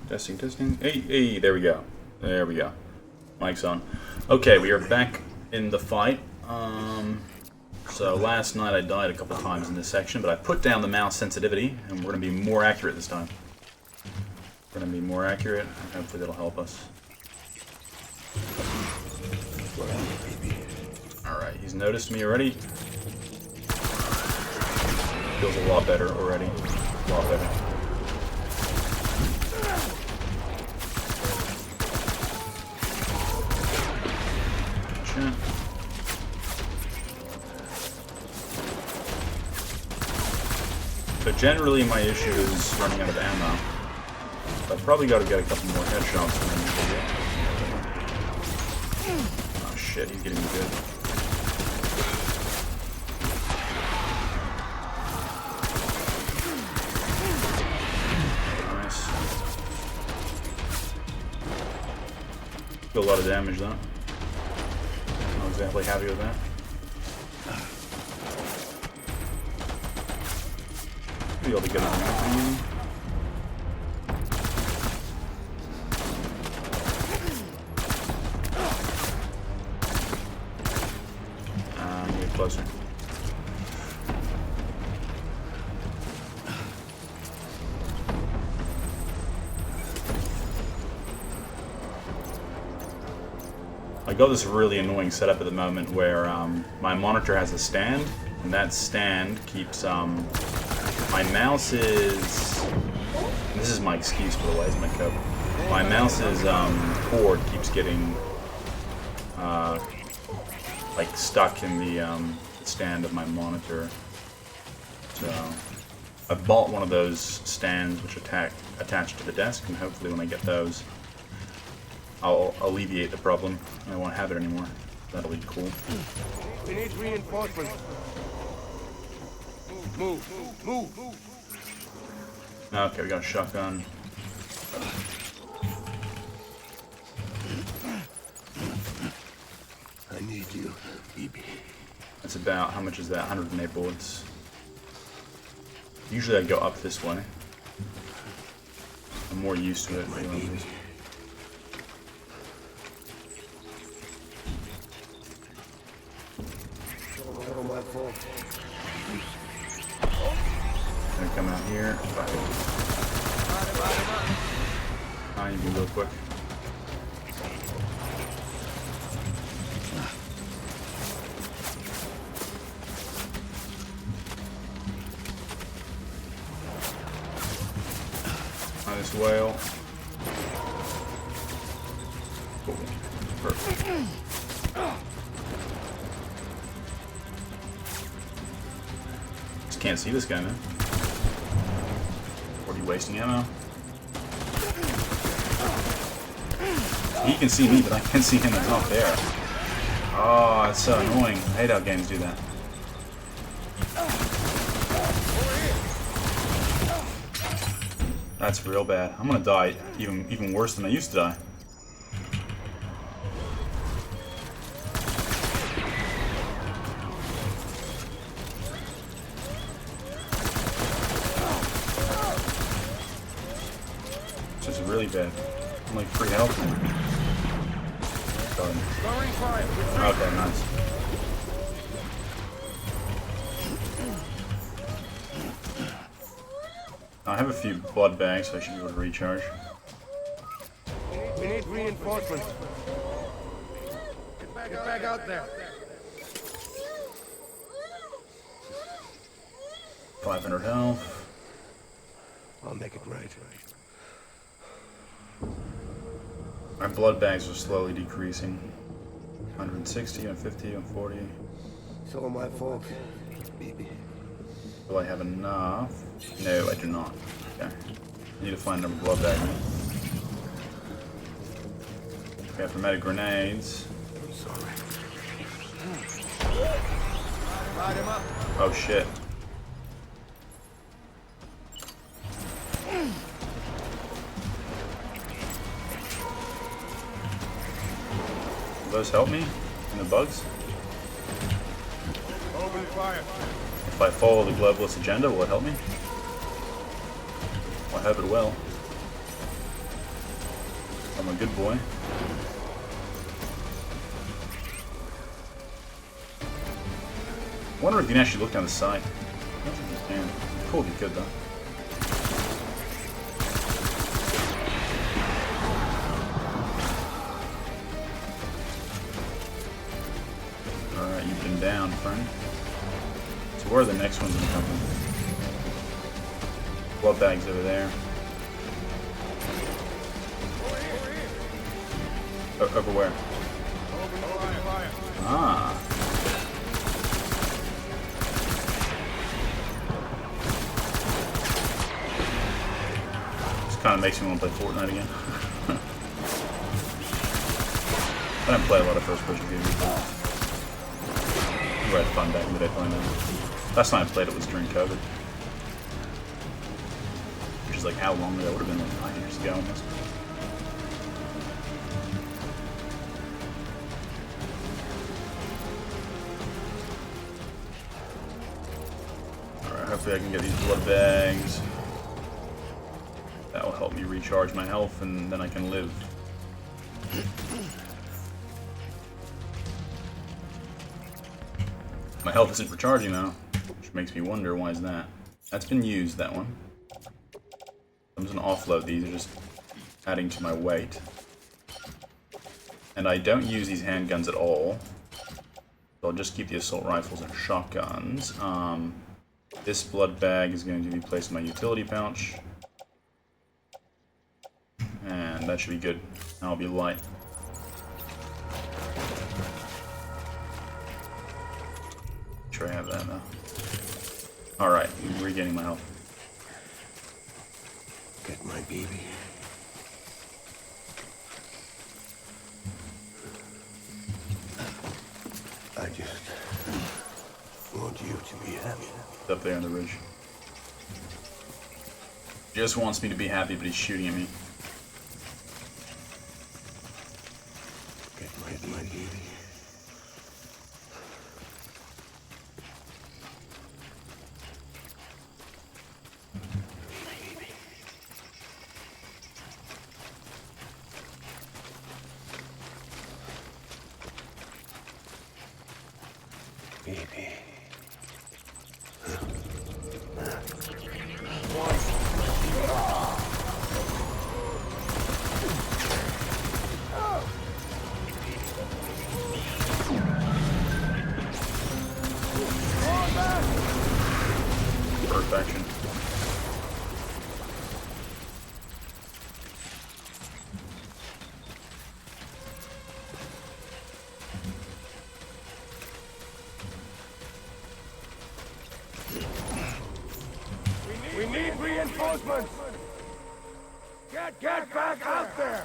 Testing, testing. Hey, hey, there we go. There we go. Mic's on. Okay, we are back in the fight. So last night I died a couple times in this section, but I put down the mouse sensitivity, and we're going to be more accurate this time. We're going to be more accurate, and hopefully that'll help us. Alright, he's noticed me already. Feels a lot better already. A lot better. Gotcha. So generally my issue is running out of ammo. I've probably got to get a couple more headshots than I usually get. Oh shit, he's getting me good. Nice. Do a lot of damage though. Not exactly happy with that. Be able to get on that. Get closer. I got this really annoying setup at the moment where my monitor has a stand, and that stand keeps my mouse is. This is my excuse, by the way, is my cover. My mouse's cord keeps getting like stuck in the stand of my monitor. So I bought one of those stands which attach to the desk, and hopefully when I get those, I'll alleviate the problem. I won't have it anymore. That'll be cool. We need reinforcements. Move, move, move. Okay, we got a shotgun. I need you, baby. That's about, how much is that? 108 bullets. Usually I go up this way. I'm more used to it. Oh, my fault. Gonna come out here. I need to be real quick. Nice whale. Cool. Perfect. Just can't see this guy, man. Or are you wasting ammo? He can see me, but I can't see him that's not there. Oh, that's so annoying. I hate how games do that. That's real bad. I'm gonna die even worse than I used to die. It's just really bad. I'm like 3 health. Okay, nice. I have a few blood bags, so I should be able to recharge. We need reinforcements. Get back out there. 500 health. I'll make it right. My blood bags are slowly decreasing. 160, 150, 140. It's all my fault, baby. Will I have enough? No, I do not. Okay. I need to find another blood bag. Okay, for meta grenades. I'm sorry. Light him up. Oh shit. Will those help me in the bugs? Open fire. If I follow the globalist agenda, will it help me? Well, I hope it will. I'm a good boy. I wonder if you can actually look down the side. I don't think you can. Cool if you could, though. Alright, you've been down, friend. So where are the next ones going to come from? Blood bags over there. Over where? Ah. This kind of makes me want to play Fortnite again. I don't play a lot of first-person games. I had fun back in the day playing that. Last time I played it was during COVID. Which is like how long ago? It would have been like 9 years ago almost. Alright, hopefully I can get these blood bags. That will help me recharge my health and then I can live. My health isn't recharging though, which makes me wonder why is that. That's been used, that one. I'm just gonna offload these, they're just adding to my weight. And I don't use these handguns at all. So I'll just keep the assault rifles and shotguns. This blood bag is going to be placed in my utility pouch. And that should be good. I'll be light. Sure I have that now. Alright, I'm regaining my health. Get my baby. I just want you to be happy. It's up there on the ridge. He just wants me to be happy, but he's shooting at me. Get my baby. Baby. Perfection. We need reinforcements! Get back out there!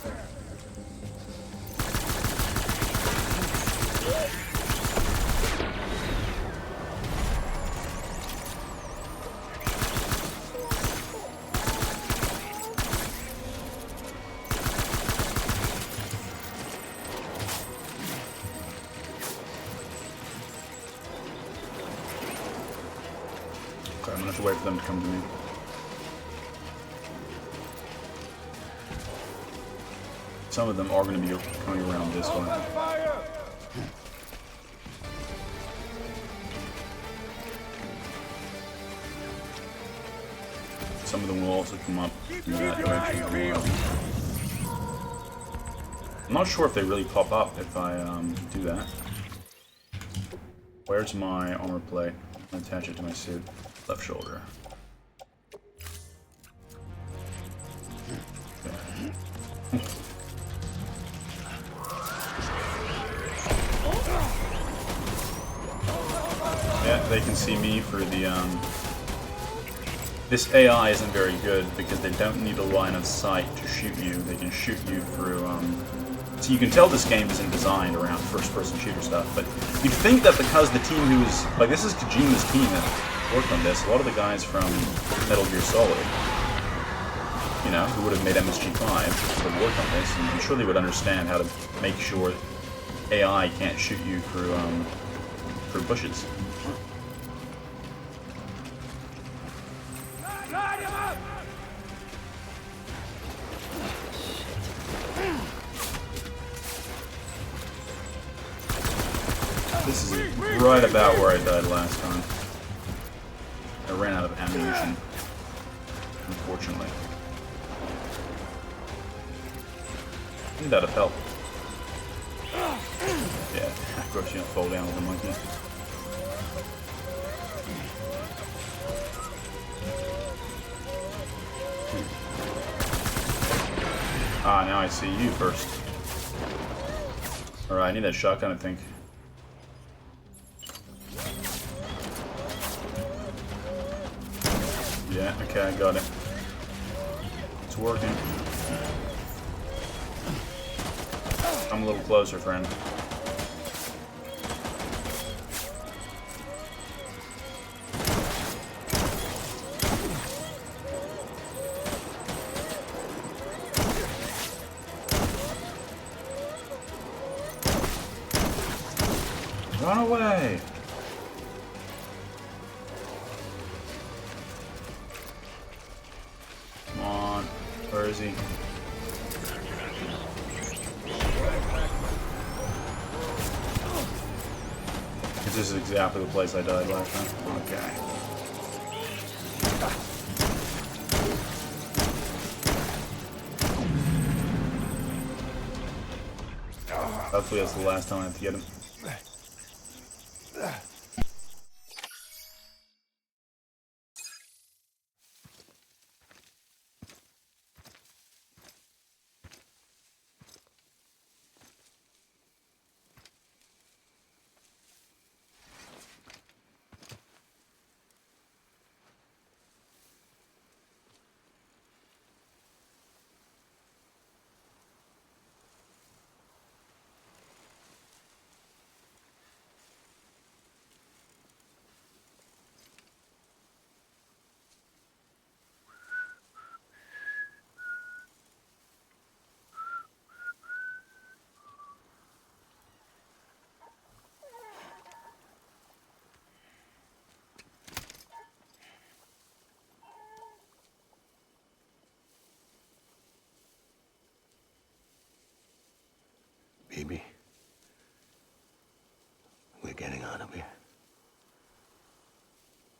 Okay, I'm gonna have to wait for them to come to me. Some of them are going to be coming around this way. Fire! Some of them will also come up in that direction as well. I'm not sure if they really pop up if I do that. Where's my armor plate? I'm going to attach it to my suit. Left shoulder. Okay. Yeah, they can see me for the, This AI isn't very good because they don't need a line of sight to shoot you. They can shoot you through, So you can tell this game isn't designed around first-person shooter stuff, but you'd think that because the team who's... Like, this is Kojima's team that worked on this. A lot of the guys from Metal Gear Solid, you know, who would have made MSG5 would work on this, and I'm sure they would understand how to make sure AI can't shoot you through bushes. Light him up! right about where I died last time. I ran out of ammunition, unfortunately. I'm out of help. Yeah, of course you don't fall down with a monkey. Ah, now I see you first. Alright, I need that shotgun, I think. Yeah, okay, I got it. It's working. I'm a little closer, friend. Run away! Come on. Where is he? This is exactly the place I died last time. Okay. Hopefully that's the last time I have to get him. Baby, we're getting out of here.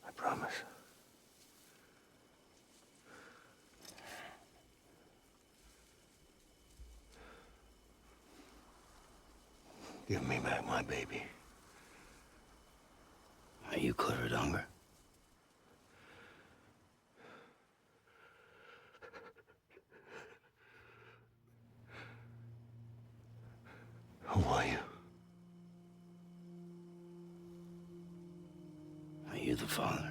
I promise. Give me back my baby. Are you clear of hunger? Who are you? Are you the father?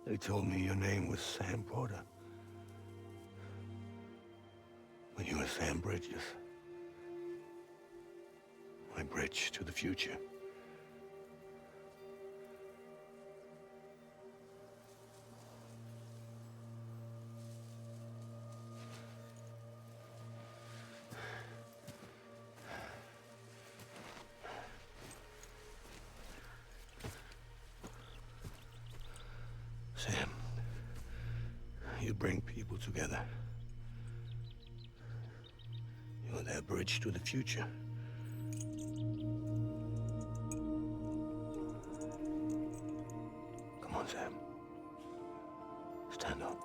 They told me your name was Sam Porter. But you were Sam Bridges. My bridge to the future. Sam, you bring people together. You're their bridge to the future. Come on, Sam. Stand up.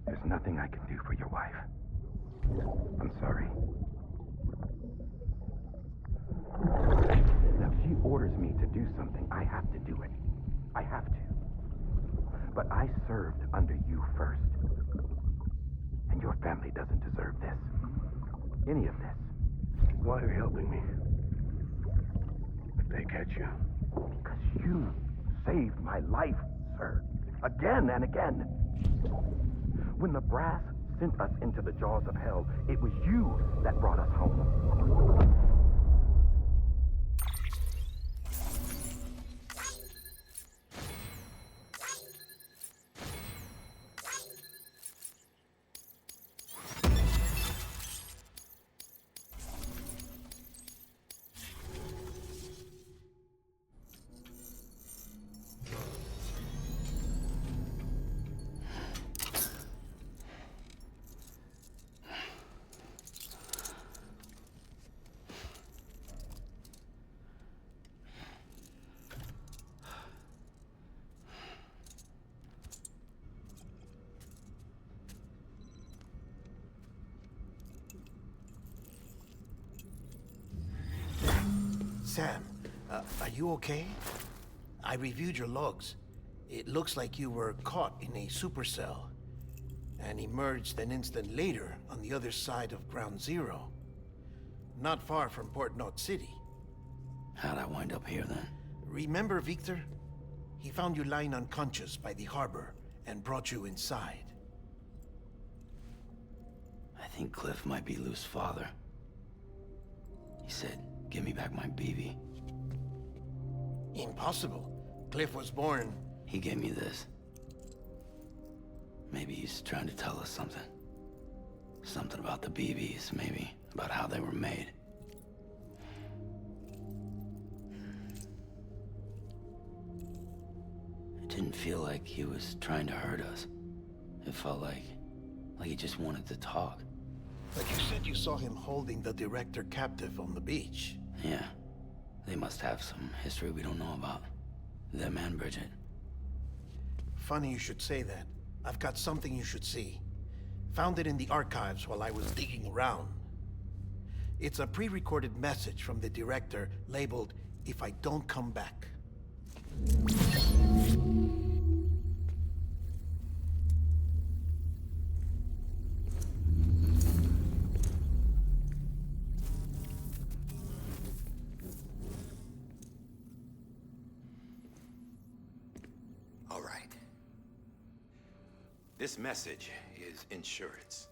There's nothing I can do for your wife. I'm sorry. Now, if she orders me to do something, I have to do it. I have to. But I served under you first. And your family doesn't deserve this. Any of this. Why are you helping me? If they catch you. Because you saved my life, sir. Again and again. When the brass sent us into the jaws of hell, it was you that brought us home. Sam, are you okay? I reviewed your logs. It looks like you were caught in a supercell and emerged an instant later on the other side of Ground Zero. Not far from Port Knot City. How'd I wind up here then? Remember Victor? He found you lying unconscious by the harbor and brought you inside. I think Cliff might be Lou's father. He said, "Give me back my BB." Impossible. Cliff was born... He gave me this. Maybe he's trying to tell us something. Something about the BBs, maybe. About how they were made. It didn't feel like he was trying to hurt us. It felt like he just wanted to talk. But you said you saw him holding the director captive on the beach. Yeah. They must have some history we don't know about. Them and Bridget. Funny you should say that. I've got something you should see. Found it in the archives while I was digging around. It's a pre-recorded message from the director labeled, "If I don't come back." All right. This message is insurance,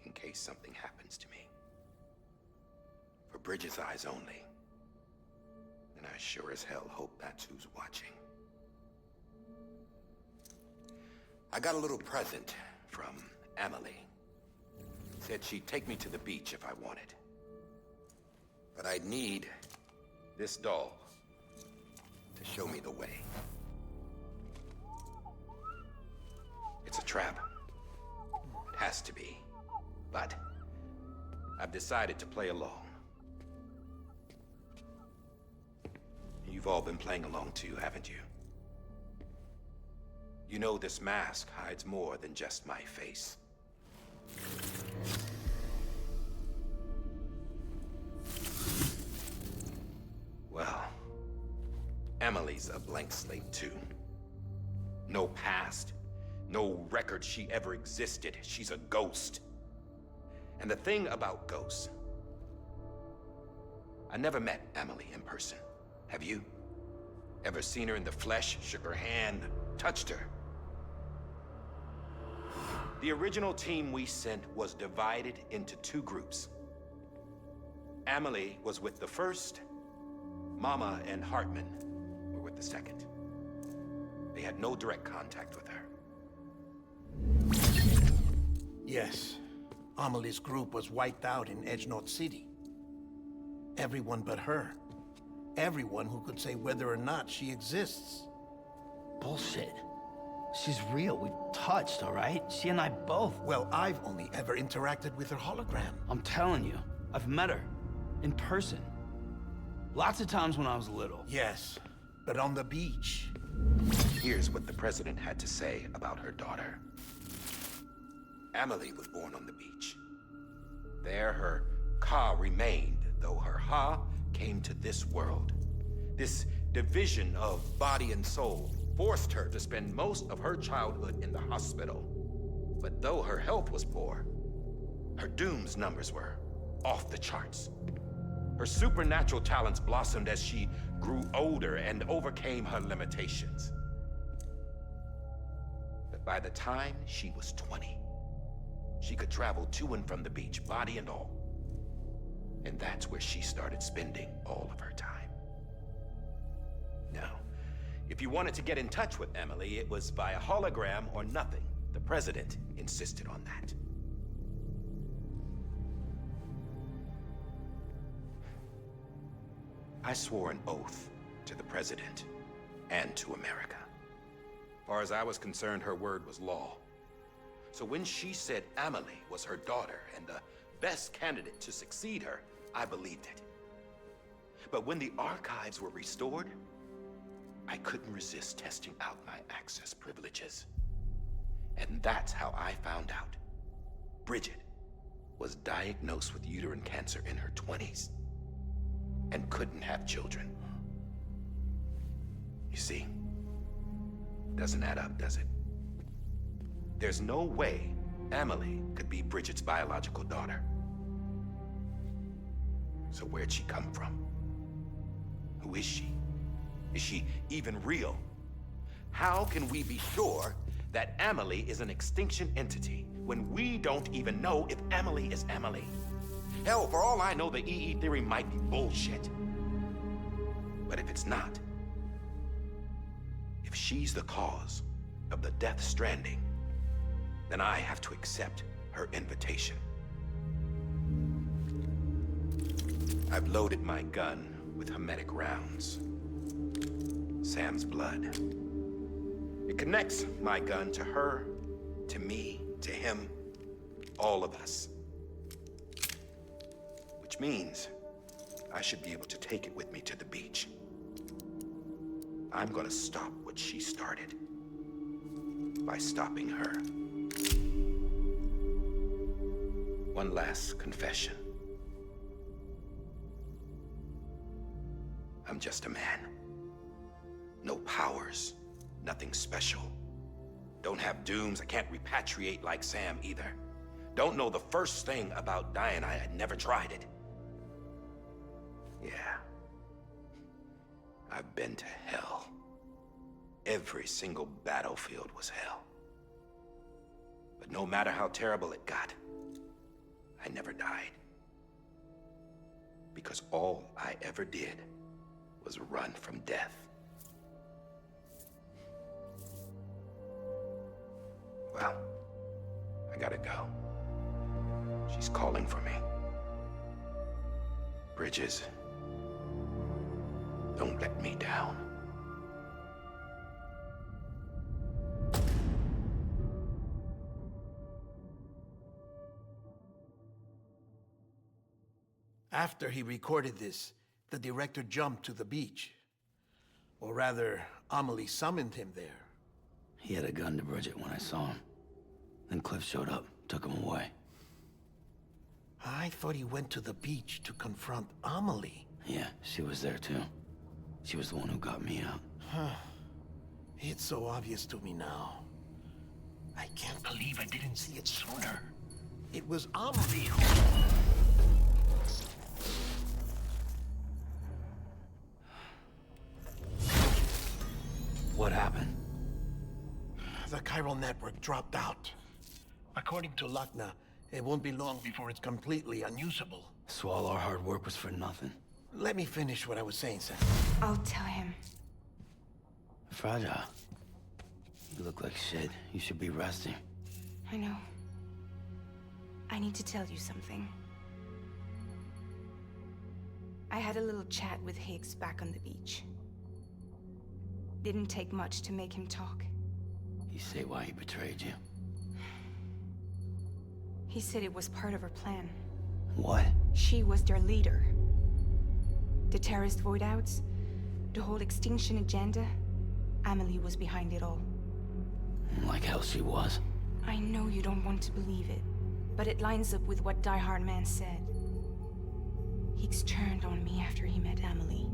in case something happens to me. For Bridget's eyes only. And I sure as hell hope that's who's watching. I got a little present from Emily. Said she'd take me to the beach if I wanted. But I'd need this doll to show me the way. It's a trap. It has to be. But I've decided to play along. You've all been playing along too, haven't you? You know this mask hides more than just my face. Well, Emily's a blank slate too. No past. No record she ever existed. She's a ghost. And the thing about ghosts, I never met Emily in person. Have you? Ever seen her in the flesh, shook her hand, touched her? The original team we sent was divided into two groups. Emily was with the first. Mama and Hartman were with the second. They had no direct contact with her. Yes. Amelie's group was wiped out in Edge Knot City. Everyone but her. Everyone who could say whether or not she exists. Bullshit. She's real. We've touched, all right? She and I both. Well, I've only ever interacted with her hologram. I'm telling you, I've met her. In person. Lots of times when I was little. Yes, but on the beach. Here's what the president had to say about her daughter. Amelie was born on the beach. There her Ka remained, though her Ha came to this world. This division of body and soul forced her to spend most of her childhood in the hospital. But though her health was poor, her Doom's numbers were off the charts. Her supernatural talents blossomed as she grew older and overcame her limitations. But by the time she was 20, she could travel to and from the beach, body and all. And that's where she started spending all of her time. Now, if you wanted to get in touch with Emily, it was via hologram or nothing. The president insisted on that. I swore an oath to the president and to America. As far as I was concerned, her word was law. So when she said Amelie was her daughter and the best candidate to succeed her, I believed it. But when the archives were restored, I couldn't resist testing out my access privileges. And that's how I found out Bridget was diagnosed with uterine cancer in her 20s and couldn't have children. You see, doesn't add up, does it? There's no way Amelie could be Bridget's biological daughter. So where'd she come from? Who is she? Is she even real? How can we be sure that Amelie is an extinction entity when we don't even know if Amelie is Amelie? Hell, for all I know, the EE theory might be bullshit. But if it's not, if she's the cause of the death stranding, then I have to accept her invitation. I've loaded my gun with hermetic rounds. Sam's blood. It connects my gun to her, to me, to him, all of us. Which means I should be able to take it with me to the beach. I'm gonna stop what she started by stopping her. One last confession. I'm just a man. No powers, nothing special. Don't have dooms, I can't repatriate like Sam either. Don't know the first thing about dying, I had never tried it. Yeah. I've been to hell. Every single battlefield was hell. But no matter how terrible it got, I never died. Because all I ever did was run from death. Well, I gotta go. She's calling for me. Bridges, don't let me down. After he recorded this, the director jumped to the beach. Or rather, Amelie summoned him there. He had a gun to Bridget when I saw him. Then Cliff showed up, took him away. I thought he went to the beach to confront Amelie. Yeah, she was there too. She was the one who got me out. It's so obvious to me now. I can't believe I didn't see it sooner. It was Amelie who... What happened? The chiral network dropped out. According to Lakna, it won't be long before it's completely unusable. So all our hard work was for nothing. Let me finish what I was saying, Sam. I'll tell him. Fragile. You look like shit. You should be resting. I know. I need to tell you something. I had a little chat with Higgs back on the beach. Didn't take much to make him talk. You say why he betrayed you? He said it was part of her plan. What? She was their leader. The terrorist void-outs, the whole extinction agenda, Amelie was behind it all. Like hell she was. I know you don't want to believe it, but it lines up with what Die Hard Man said. Higgs turned on me after he met Emily.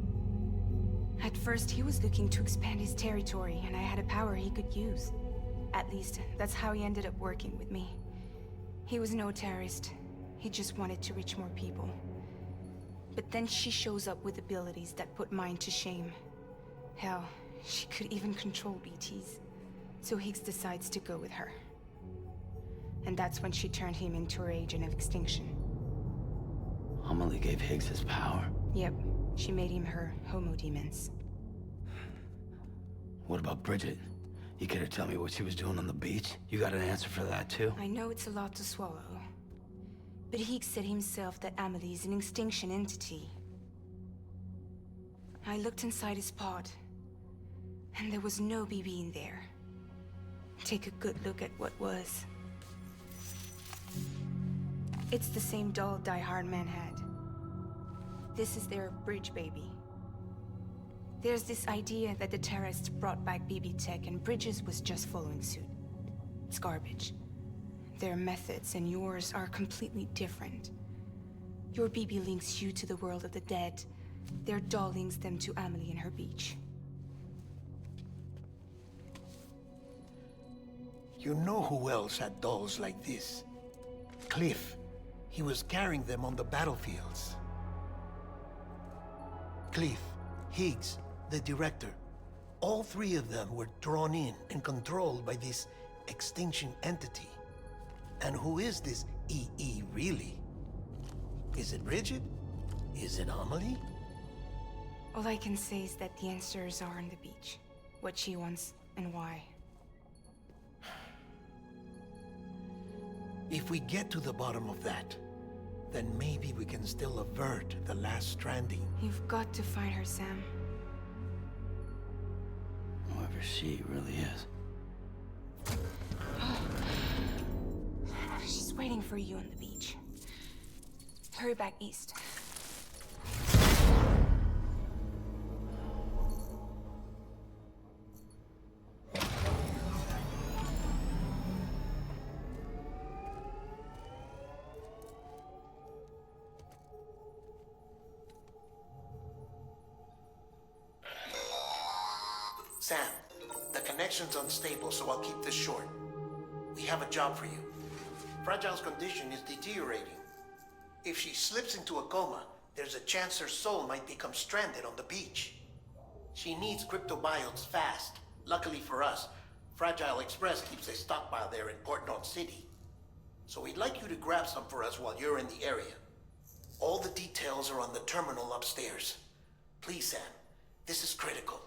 At first, he was looking to expand his territory, and I had a power he could use. At least, that's how he ended up working with me. He was no terrorist. He just wanted to reach more people. But then she shows up with abilities that put mine to shame. Hell, she could even control BTs. So Higgs decides to go with her. And that's when she turned him into her agent of extinction. Amelie gave Higgs his power. Yep, she made him her homo demons. What about Bridget? You care to tell me what she was doing on the beach? You got an answer for that too? I know it's a lot to swallow. But Higgs said himself that Amelie is an extinction entity. I looked inside his pod, and there was no BB in there. Take a good look at what was. It's the same doll Die Hard Man had. This is their bridge baby. There's this idea that the terrorists brought back BB tech and Bridges was just following suit. It's garbage. Their methods and yours are completely different. Your BB links you to the world of the dead. Their doll links them to Amelie and her beach. You know who else had dolls like this? Cliff. He was carrying them on the battlefields. Cliff, Higgs, the director. All three of them were drawn in and controlled by this extinction entity. And who is this EE really? Is it Bridget? Is it Amelie? All I can say is that the answers are on the beach. What she wants and why. If we get to the bottom of that, then maybe we can still avert the last stranding. You've got to find her, Sam. Whoever she really is. She's waiting for you on the beach. Hurry back east. Sam, the connection's unstable, so I'll keep this short. We have a job for you. Fragile's condition is deteriorating. If she slips into a coma, there's a chance her soul might become stranded on the beach. She needs cryptobiotes fast. Luckily for us, Fragile Express keeps a stockpile there in Port North City. So we'd like you to grab some for us while you're in the area. All the details are on the terminal upstairs. Please, Sam, this is critical.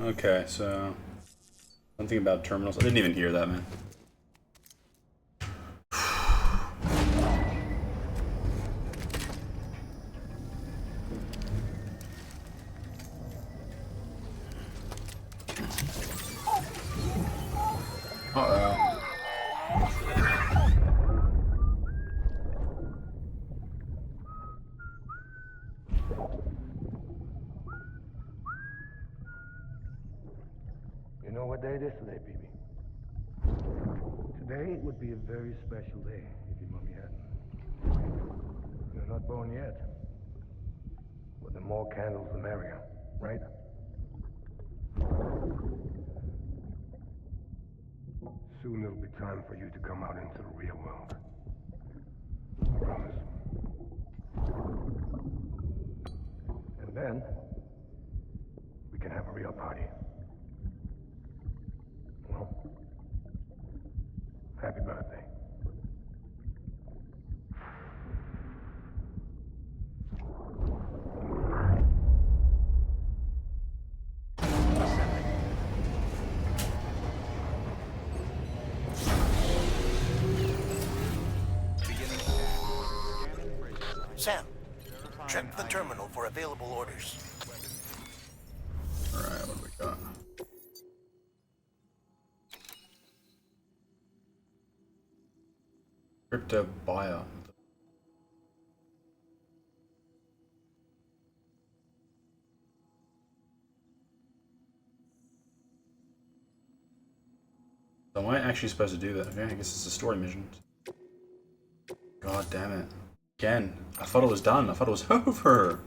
Okay, so something about terminals. I didn't even hear that, man. Uh-oh. You know what day it is today, BB? Today would be a very special day if your mommy hadn't. You're not born yet. But the more candles, the merrier, right? Soon it'll be time for you to come out into the real world. I promise. And then, we can have a real party. Well, happy birthday. Sam, check the terminal for available orders. Alright, what do we got? Crypto buyer. So am I actually supposed to do that? Okay, I guess it's a story mission. God damn it. Again, I thought it was done. I thought it was over.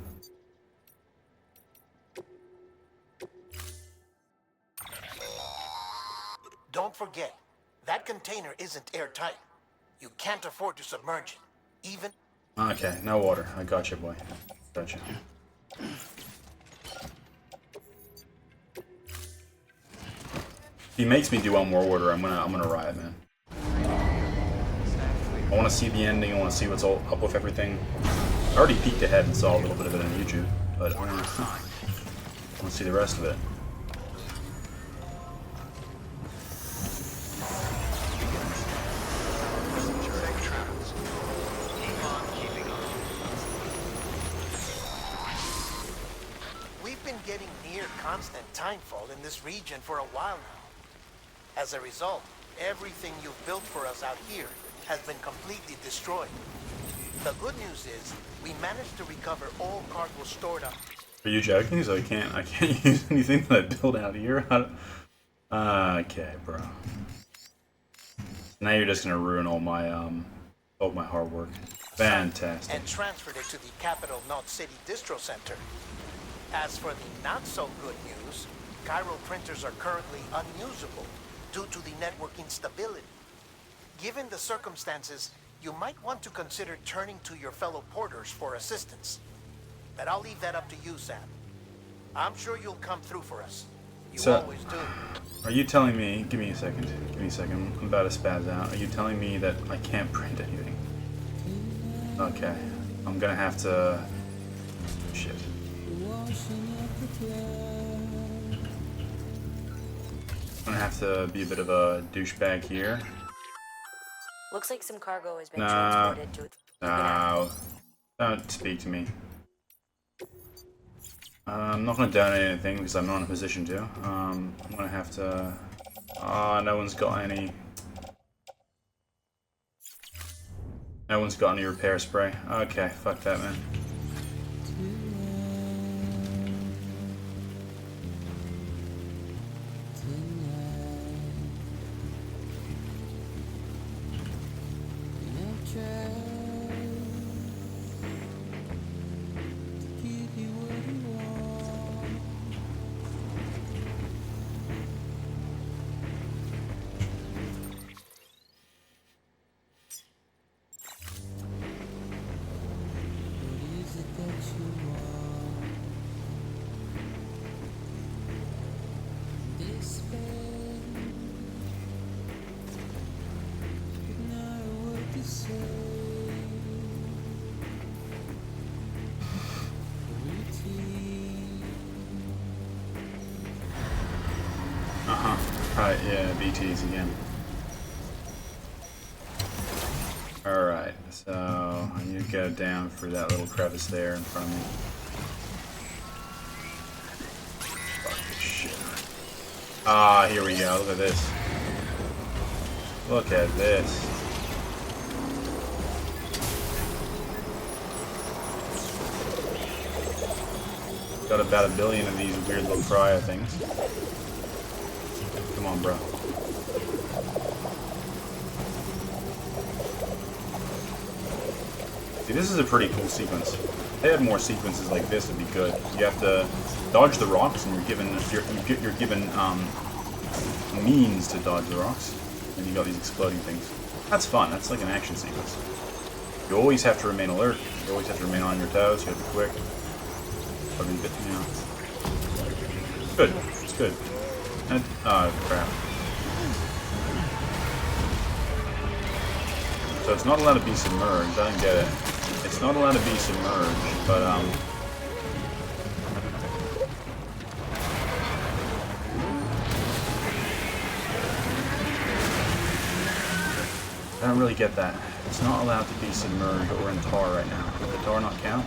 Don't forget, that container isn't airtight. You can't afford to submerge it, even... Okay, no water. I got you, boy. Gotcha. If he makes me do one more order, I'm gonna riot, man. I want to see the ending. I want to see what's all up with everything. I already peeked ahead and saw a little bit of it on YouTube, but I want to see the rest of it. We've been getting near constant timefall in this region for a while now. As a result, everything you've built for us out here has been completely destroyed. The good news is, we managed to recover all cargo stored up. Are you joking? So I can't use anything that I built out here? Okay, bro. Now you're just gonna ruin all my hard work. Fantastic. And transferred it to the capital Knot City Distro Center. As for the not-so-good news, Chiral printers are currently unusable due to the network instability. Given the circumstances, you might want to consider turning to your fellow porters for assistance. But I'll leave that up to you, Sam. I'm sure you'll come through for us. You always do. Are you telling me... Give me a second. Give me a second. I'm about to spaz out. Are you telling me that I can't print anything? Okay. I'm gonna have to... Shit. I'm gonna have to be a bit of a douchebag here. Looks like some cargo has been transported to... No. Don't speak to me. I'm not gonna donate anything because I'm not in a position to. I'm gonna have to... no one's got any... No one's got any repair spray. Okay, fuck that, man. Right, yeah, BTs again. Alright, so I need to go down for that little crevice there in front of me. Fuck this shit. Ah, here we go, look at this. Look at this. Got about 1 billion of these weird little cryo things. Come on, bro. See, this is a pretty cool sequence. If they had more sequences like this, it'd be good. You have to dodge the rocks, and you're given means to dodge the rocks, and you got these exploding things. That's fun. That's like an action sequence. You always have to remain alert. You always have to remain on your toes. You have to be quick. But, you know, it's good. It's good. And, oh, crap. So it's not allowed to be submerged. I don't get it. It's not allowed to be submerged, but, I don't really get that. It's not allowed to be submerged or in tar right now. Does the tar not count?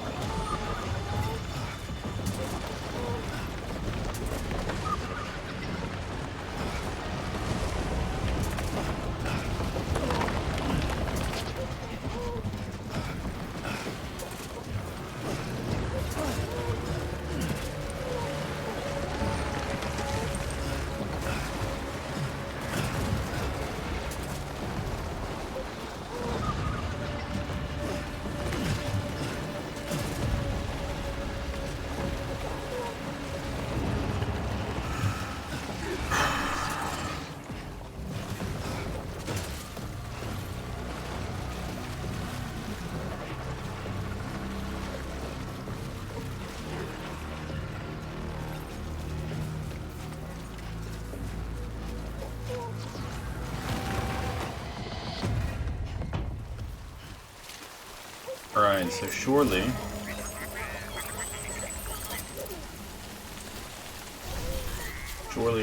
Alright, so surely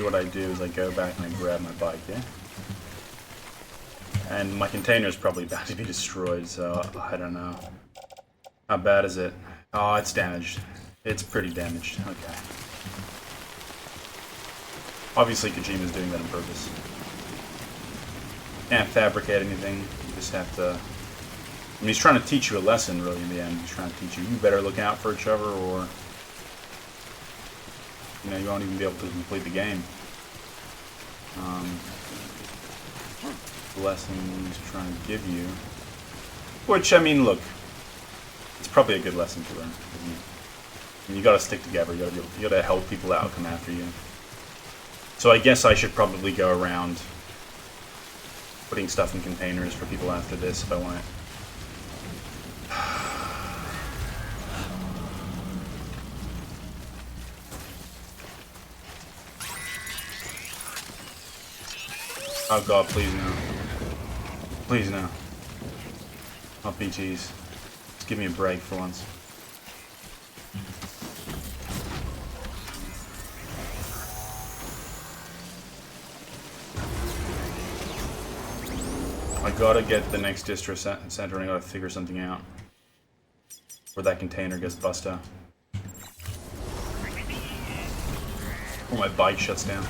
what I do is I go back and I grab my bike, yeah? And my container is probably about to be destroyed, so I don't know. How bad is it? Oh, it's damaged. It's pretty damaged. Okay. Obviously Kojima's doing that on purpose. Can't fabricate anything, you just have to... I mean, he's trying to teach you a lesson, really, in the end. He's trying to teach you, you better look out for each other, or... you know, you won't even be able to complete the game. The lesson he's trying to give you... which, I mean, look... it's probably a good lesson to learn, isn't it? I mean, you gotta stick together, you gotta help people out come after you. So I guess I should probably go around... putting stuff in containers for people after this, if I want it. Oh god, please no. Please no. Not BTs. Just give me a break for once. I gotta get the next distro center and I gotta figure something out. Where that container gets busted. Or my bike shuts down.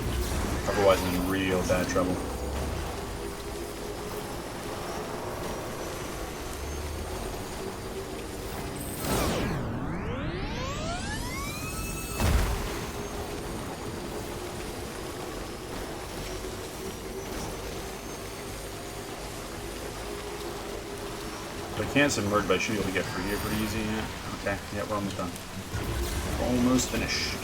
Otherwise I'm in real bad trouble. I can't submerge, but I should be able to get free here pretty easy. Yeah. Okay, yeah, we're almost done. Almost finished.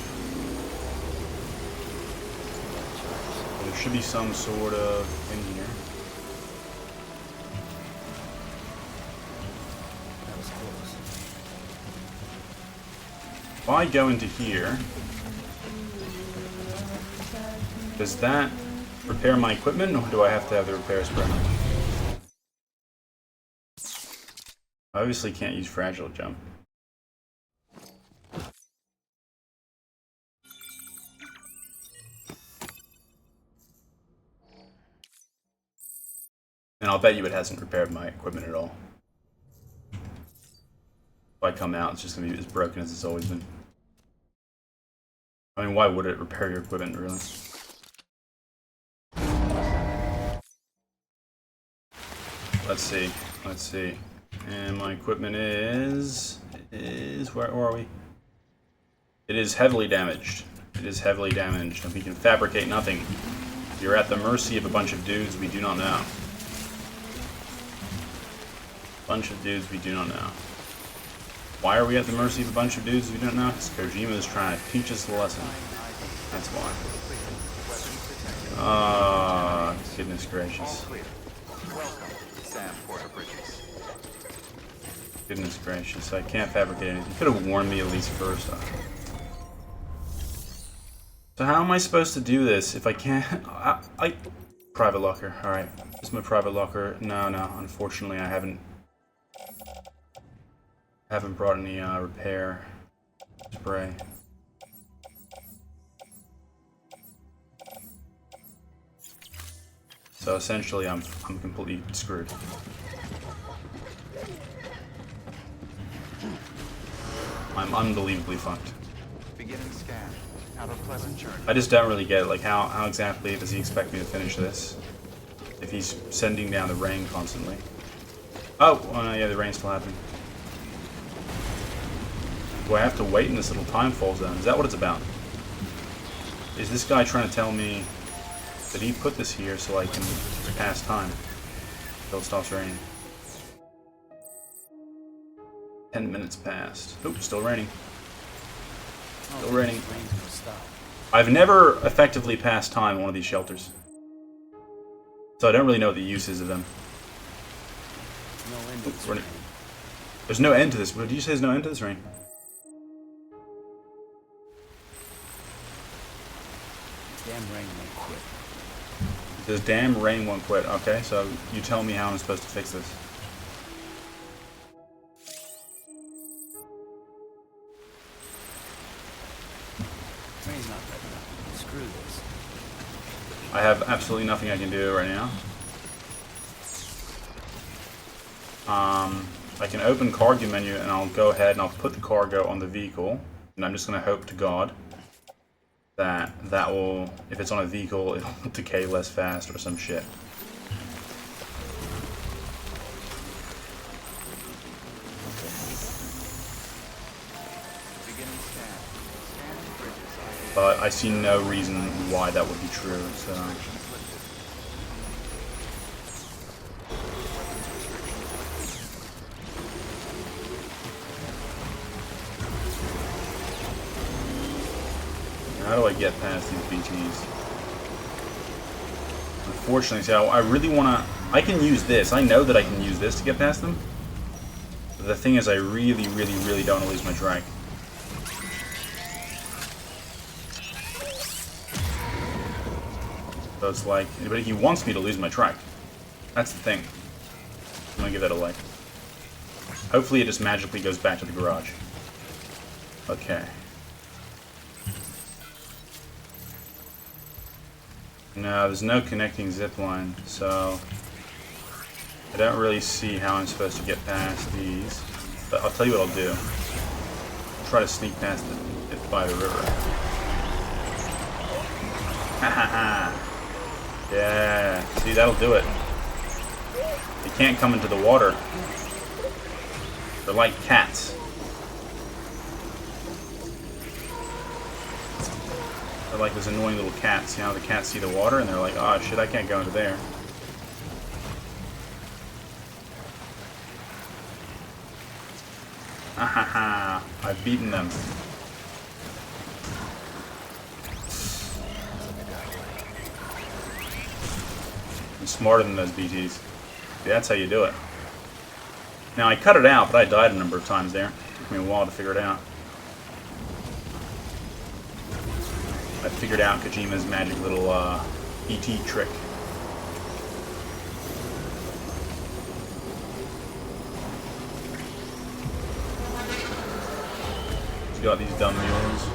There should be some sort of thing here. That was close. If I go into here, does that repair my equipment, or do I have to have the repair spray? I obviously can't use fragile jump. And I'll bet you it hasn't repaired my equipment at all. If I come out, it's just going to be as broken as it's always been. I mean, why would it repair your equipment, really? Let's see. Let's see. And my equipment is where are we? It is heavily damaged. It is heavily damaged, and we can fabricate nothing. You're at the mercy of a bunch of dudes we do not know. Bunch of dudes we do not know. Why are we at the mercy of a bunch of dudes we don't know? Because Kojima is trying to teach us the lesson. That's why. Ah, goodness gracious. Goodness gracious, I can't fabricate anything. You could have warned me at least first. So how am I supposed to do this if I can't... I private locker, alright. This is my private locker. No, unfortunately I haven't brought any repair spray. So essentially, I'm completely screwed. I'm unbelievably fucked. Beginning scan. Have a pleasant journey. I just don't really get it. Like, how exactly does he expect me to finish this if he's sending down the rain constantly? Oh, yeah, the rain's still happening. Do I have to wait in this little time fall zone? Is that what it's about? Is this guy trying to tell me that he put this here so I can pass time until it stops raining? 10 minutes passed. Oop, still raining. Still raining. I've never effectively passed time in one of these shelters, so I don't really know what the use is of them. There's no end to this. What did you say? There's no end to this rain? Damn rain won't quit. This damn rain won't quit. Okay, so you tell me how I'm supposed to fix this. Rain's not bad enough. Screw this. I have absolutely nothing I can do right now. I can open cargo menu and I'll go ahead and I'll put the cargo on the vehicle, and I'm just going to hope to God that will, if it's on a vehicle, it'll decay less fast or some shit. But I see no reason why that would be true, so... How do I get past these BTs? Unfortunately, see, I really want to... I can use this. I know that I can use this to get past them. But the thing is, I really don't want to lose my drag. So it's like... But he wants me to lose my track. That's the thing. I'm going to give that a like. Hopefully it just magically goes back to the garage. Okay. No, there's no connecting zip line, so I don't really see how I'm supposed to get past these. But I'll tell you what I'll do. I'll try to sneak past it by the river. Ha ha ha! Yeah, see, that'll do it. They can't come into the water. They're like cats. They're like those annoying little cats. You know, the cats see the water and they're like, oh shit, I can't go into there. Ha ha ha! I've beaten them. I'm smarter than those BTs. See, that's how you do it. Now, I cut it out, but I died a number of times there. It took me a while to figure it out. I figured out Kojima's magic little ET trick. He's got these dumb mules.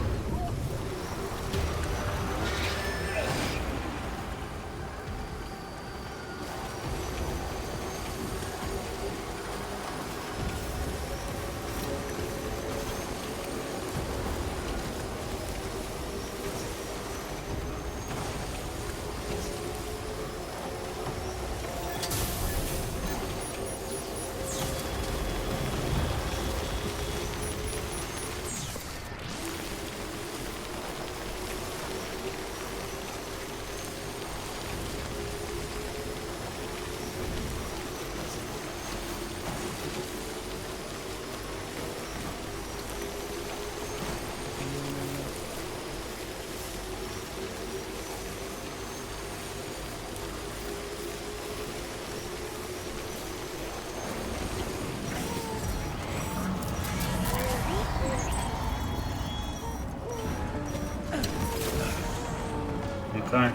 Okay.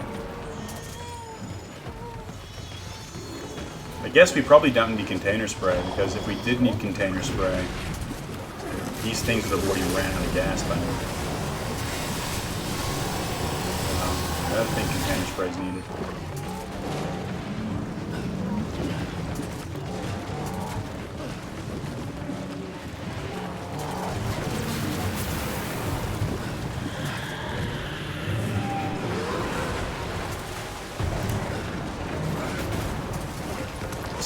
I guess we probably don't need container spray, because if we did need container spray, these things would have already ran out of gas by now. I don't think container spray is needed.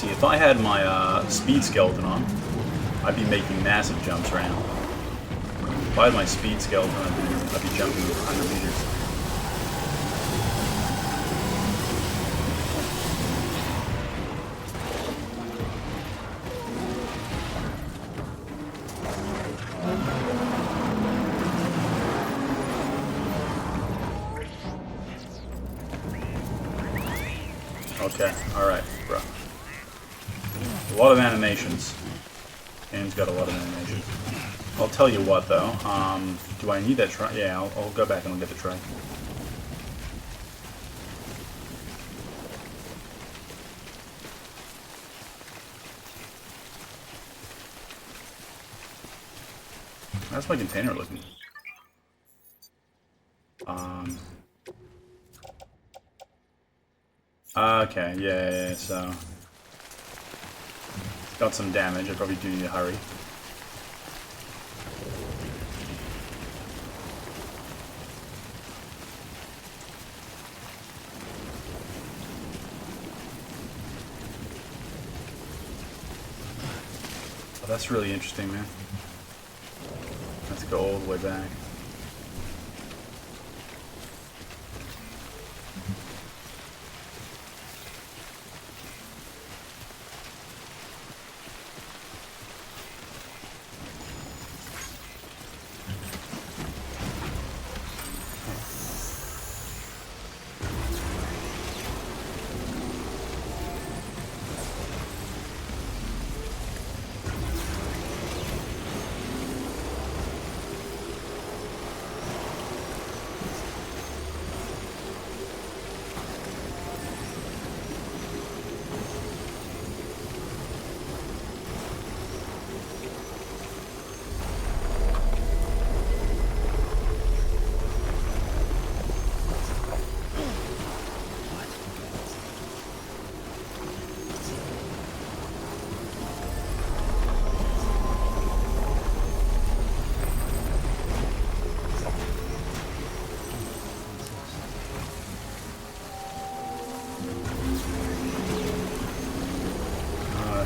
See, if I had my speed skeleton on, I'd be making massive jumps right now. If I had my speed skeleton, I'd be jumping 100 meters. Okay, alright, bro. A lot of animations. Game's got a lot of animations. I'll tell you what, though. Do I need that tray? Yeah, I'll go back and I'll get the tray. How's my container looking? Okay, yeah, so... Got some damage, I probably do need to hurry. Oh, that's really interesting, man. Let's go all the way back.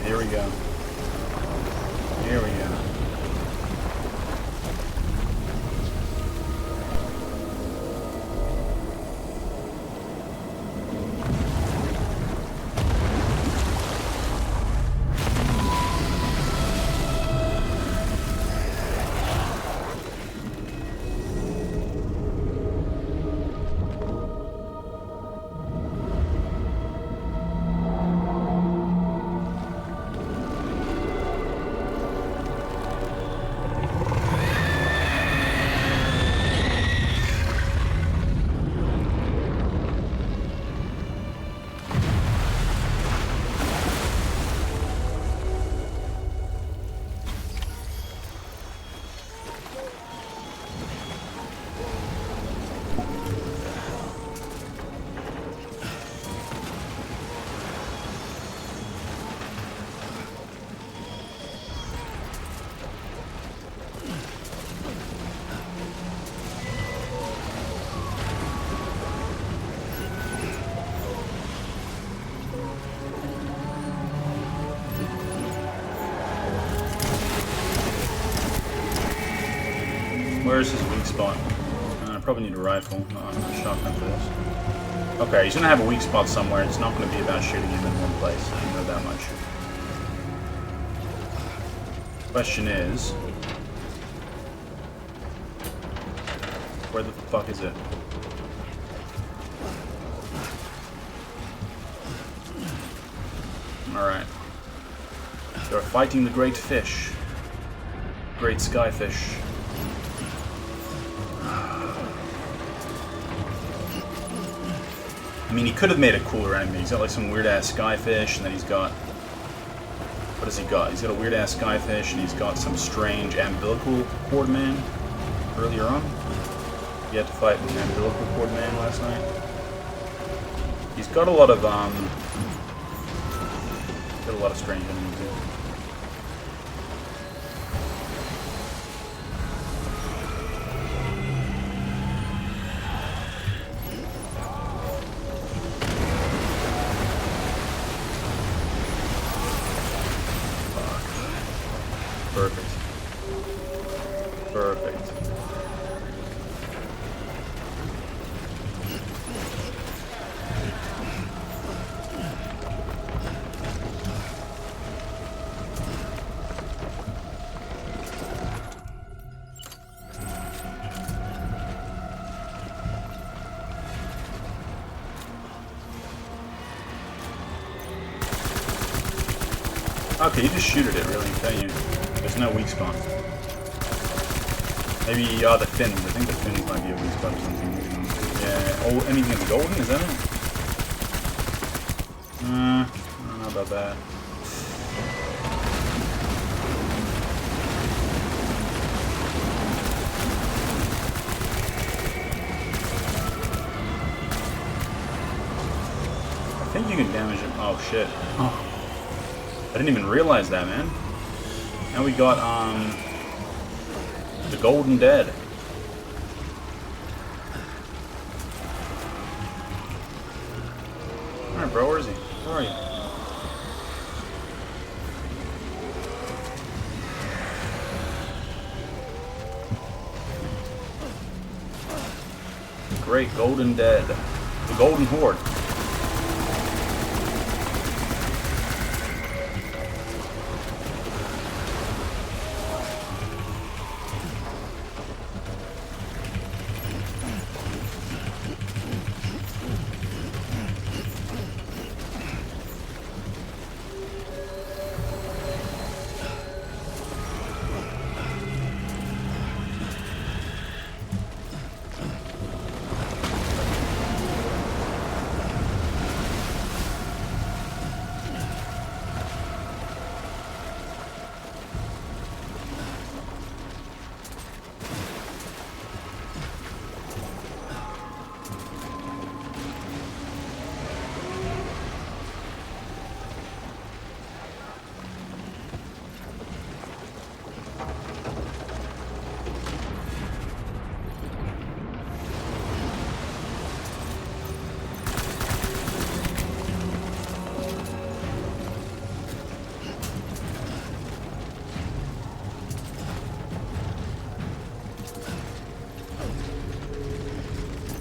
Here we go. Here we go. Where's his weak spot? I probably need a rifle, not a shotgun for this. Okay, he's gonna have a weak spot somewhere. It's not gonna be about shooting him in one place. I know that much. Question is, where the fuck is it? Alright. They're fighting the great fish. Great skyfish. I mean, he could have made a cooler enemy. He's got like some weird ass skyfish, and then he's got... What has he got? He's got a weird ass skyfish, and he's got some strange umbilical cord man earlier on. He had to fight an umbilical cord man last night. He's got a lot of strange enemies here. Perfect. Perfect. Okay, you just shoot at it, really, don't you? There's no weak spot. Maybe, the fins. I think the fins might be a weak spot or something. Yeah. Oh, anything in the golden? Is that it? I don't know about that. I think you can damage him. Oh, shit. Oh. I didn't even realize that, man. Now we got, the Golden Dead. Alright, bro, where is he? Where are you? Great Golden Dead. The Golden Horde.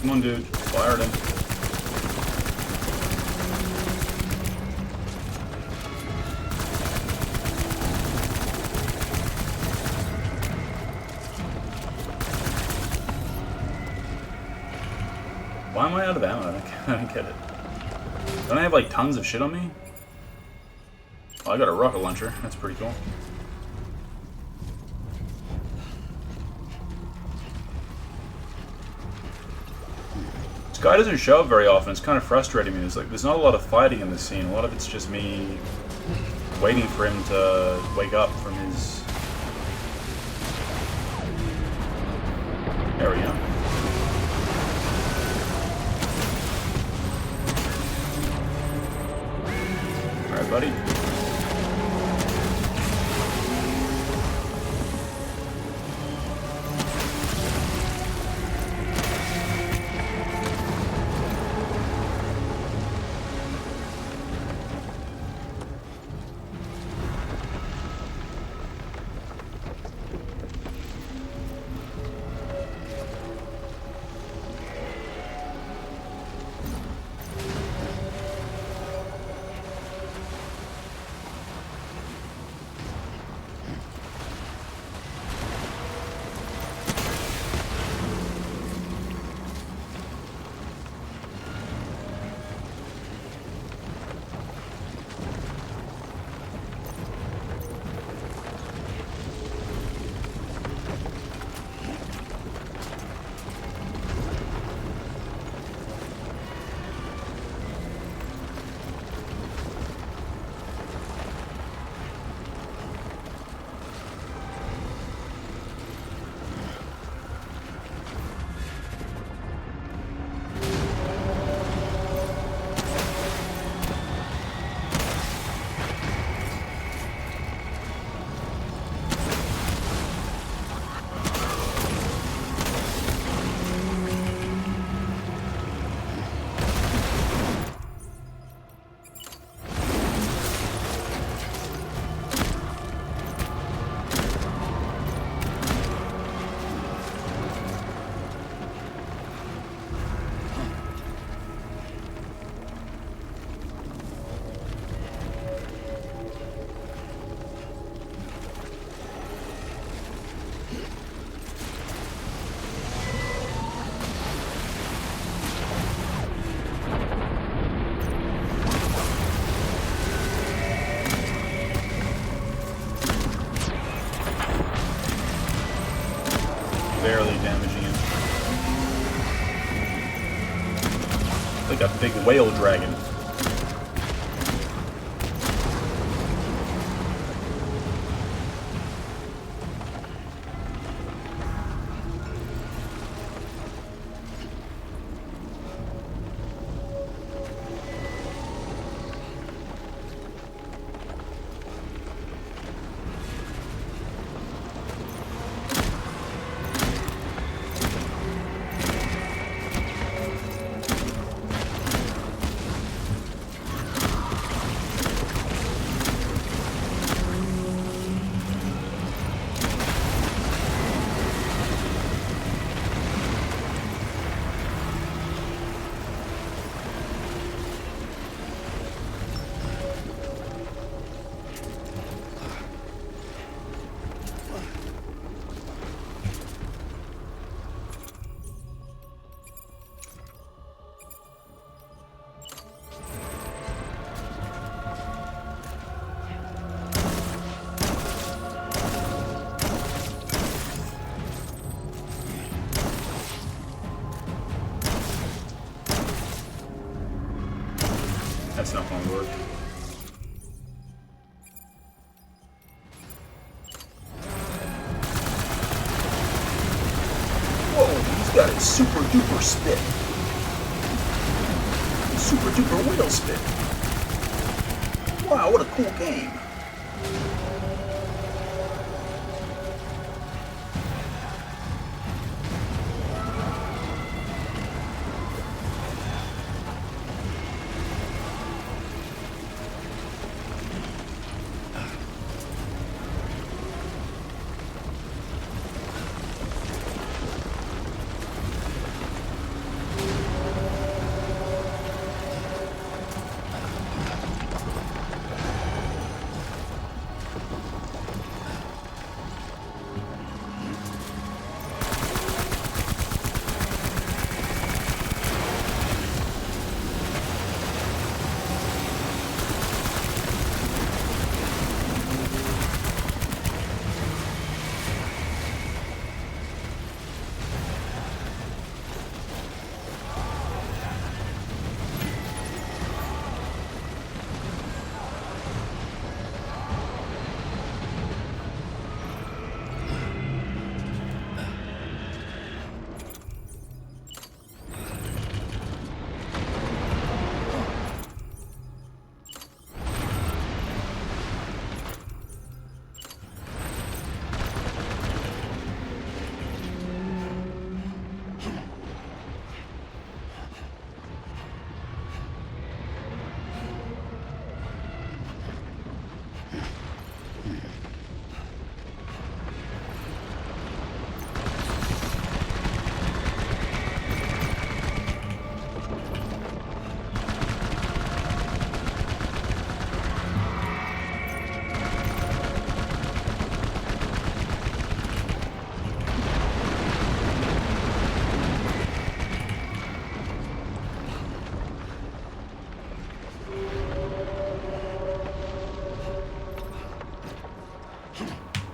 Come on, dude. Fired him. Why am I out of ammo? I don't get it. Don't I have like tons of shit on me? Oh, I got a rocket launcher. That's pretty cool. This guy doesn't show up very often. It's kind of frustrating me. There's not a lot of fighting in this scene. A lot of it's just me waiting for him to wake up from his... There we go. Alright, buddy. big whale dragon. That's not gonna work. Whoa, he's got a super duper spit. Super duper whale spit. Wow, what a cool game.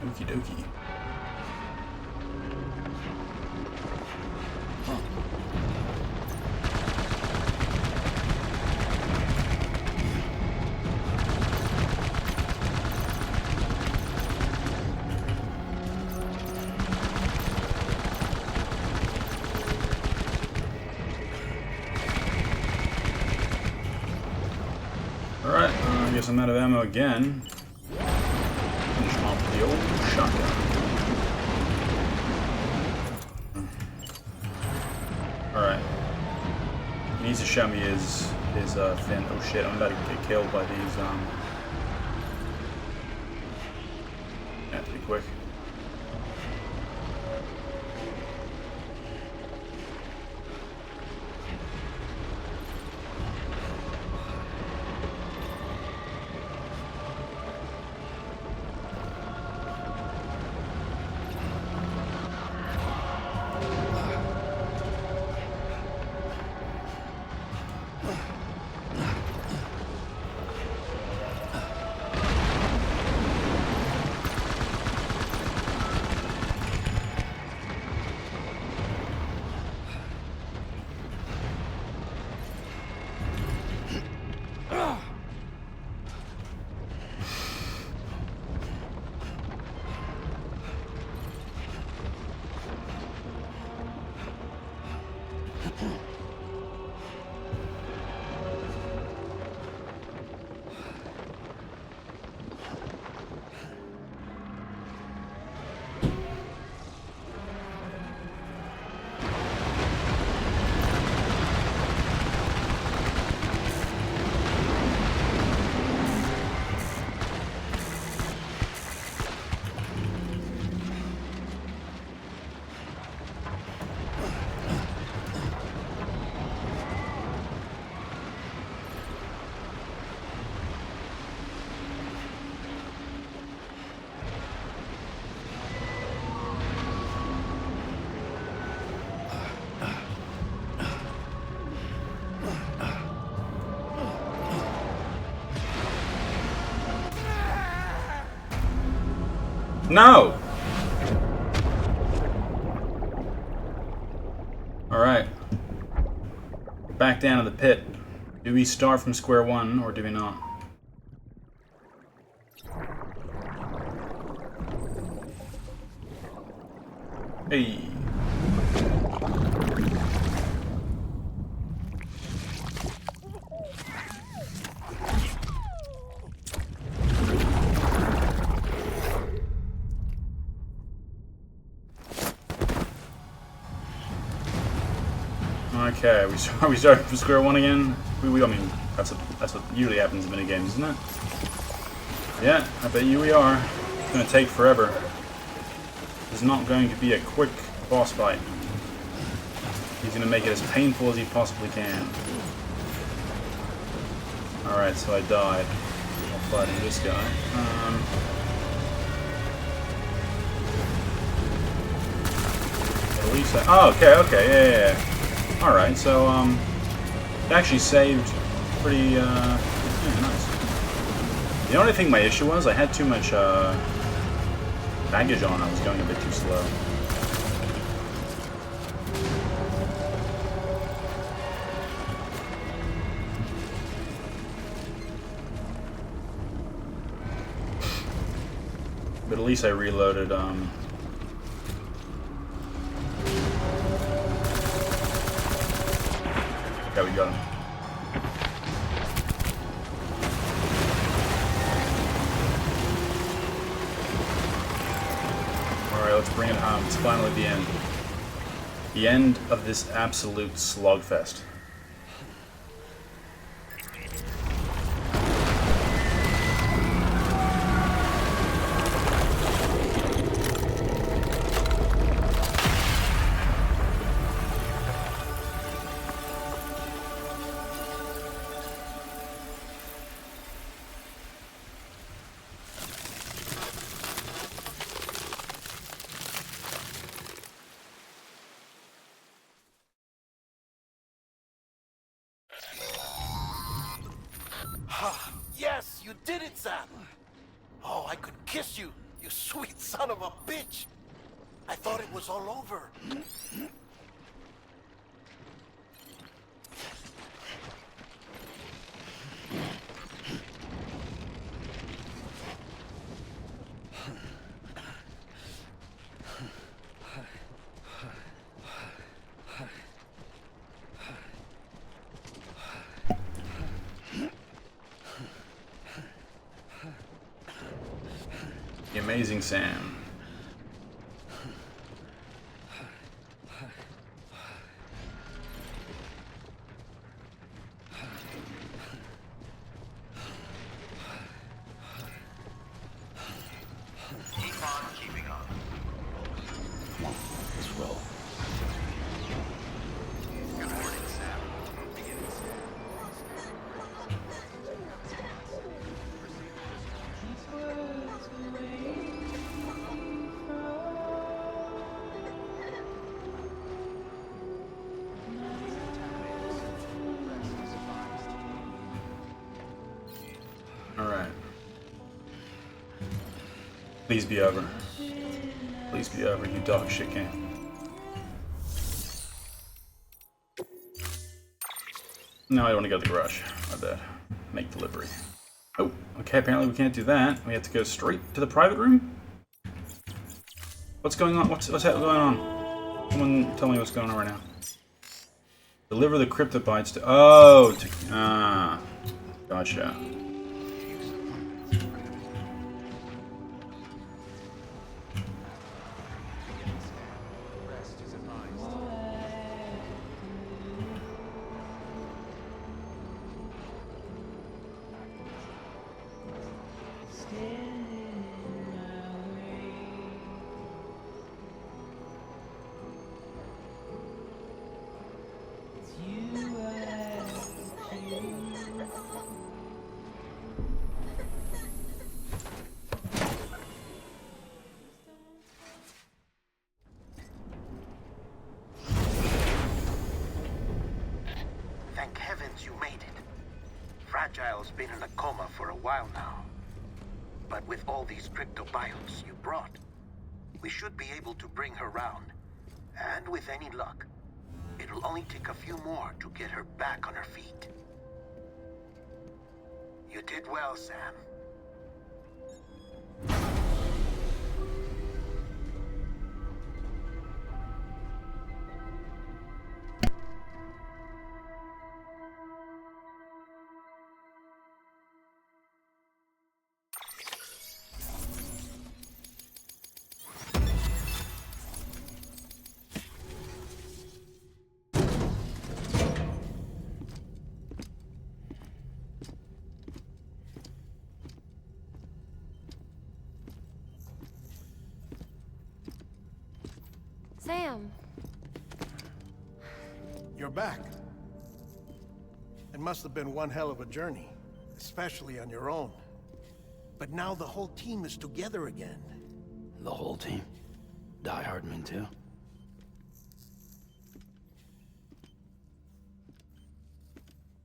Okie dokie. Alright, I guess I'm out of ammo again. Finish off with the old shotgun. Alright. He needs to show me his fin. Oh shit, I'm about to get killed by these, yeah, pretty quick. No! Alright. Back down to the pit. Do we start from square one, or do we not? Hey. Okay, we started from square one again. I mean, that's what usually happens in minigames, isn't it? Yeah, I bet you we are. It's gonna take forever. It's not going to be a quick boss fight. He's gonna make it as painful as he possibly can. Alright, so I died while fighting this guy. At least oh, okay, yeah. Alright, so, it actually saved pretty, yeah, nice. The only thing my issue was, I had too much, baggage on. I was going a bit too slow. But at least I reloaded, okay, we got him. Alright, let's bring it home. It's finally the end. The end of this absolute slugfest. Yes, you did it, Sam! Oh, I could kiss you, you sweet son of a bitch! I thought it was all over. The Amazing Sam. Keep on keeping on. Let's roll. Good morning, Sam. Beginning scan. Alright. Please be over. Please be over, you dog shit game. No, I don't want to go to the garage. My bad. Make delivery. Oh, okay, apparently we can't do that. We have to go straight to the private room? What's going on? What's going on? Someone tell me what's going on right now. Deliver the cryptobytes to... Oh! Gotcha. Thank heavens you made it. Fragile's been in a coma for a while now. But with all these cryptobiotes you brought, we should be able to bring her round. And with any luck, it'll only take a few more to get her back on her feet. You did well, Sam. Sam! You're back. It must have been one hell of a journey, especially on your own. But now the whole team is together again. The whole team? Die Hardman too?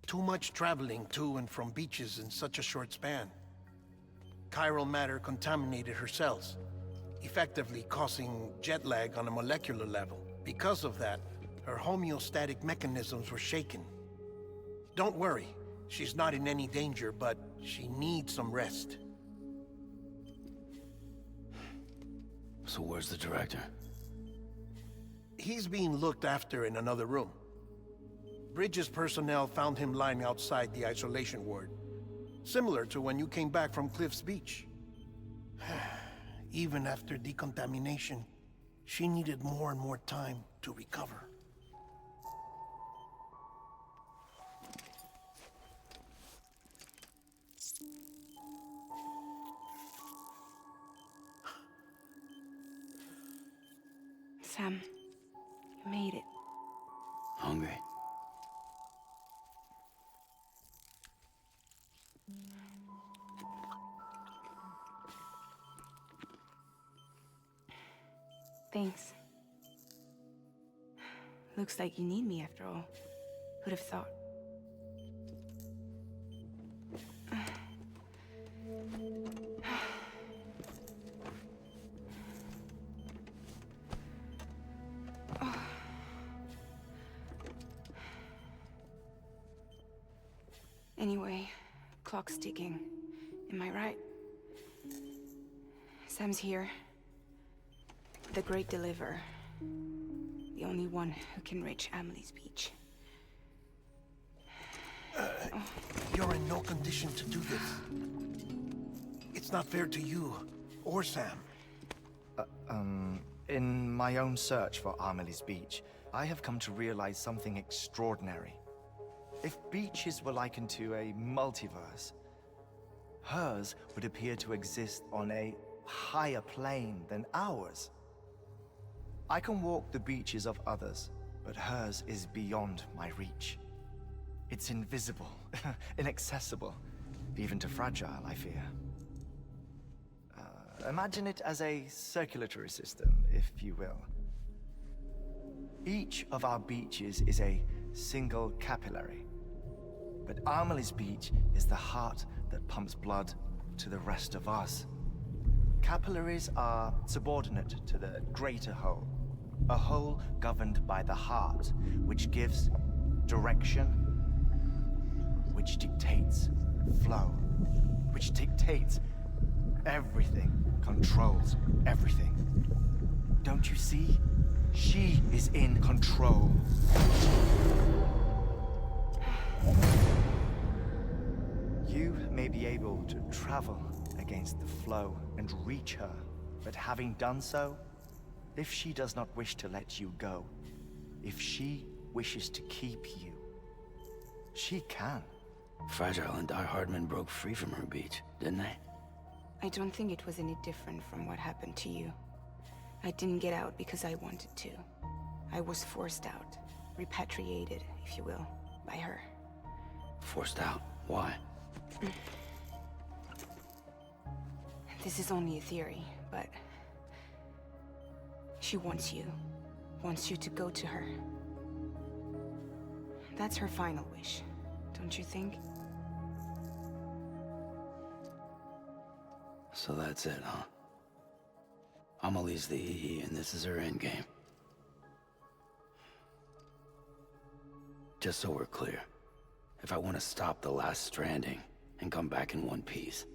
Too much traveling to and from beaches in such a short span. Chiral matter contaminated her cells, effectively causing jet lag on a molecular level. Because of that, her homeostatic mechanisms were shaken. Don't worry, she's not in any danger, but she needs some rest. So where's the director? He's being looked after in another room. Bridges personnel found him lying outside the isolation ward, similar to when you came back from Cliff's Beach. Even after decontamination, she needed more and more time to recover. Sam, you made it. Hungry? Thanks. Looks like you need me after all. Who'd have thought? Anyway, clock's ticking. Am I right? Sam's here. The Great Deliverer. The only one who can reach Amelie's Beach. You're in no condition to do this. It's not fair to you or Sam. In my own search for Amelie's Beach, I have come to realize something extraordinary. If beaches were likened to a multiverse, hers would appear to exist on a higher plane than ours. I can walk the beaches of others, but hers is beyond my reach. It's invisible, inaccessible, even to fragile, I fear. Imagine it as a circulatory system, if you will. Each of our beaches is a single capillary. But Amelie's Beach is the heart that pumps blood to the rest of us. Capillaries are subordinate to the greater whole. A whole governed by the heart, which gives direction, which dictates flow, which dictates everything, controls everything. Don't you see? She is in control. You may be able to travel against the flow and reach her, but having done so, if she does not wish to let you go, if she wishes to keep you, she can. Fragile and Die Hardman broke free from her beach, didn't they? I don't think it was any different from what happened to you. I didn't get out because I wanted to. I was forced out. Repatriated, if you will, by her. Forced out? Why? This is only a theory, but... she wants you. Wants you to go to her. That's her final wish, don't you think? So that's it, huh? Amelie's the EE, and this is her endgame. Just so we're clear, if I want to stop the last Stranding and come back in one piece,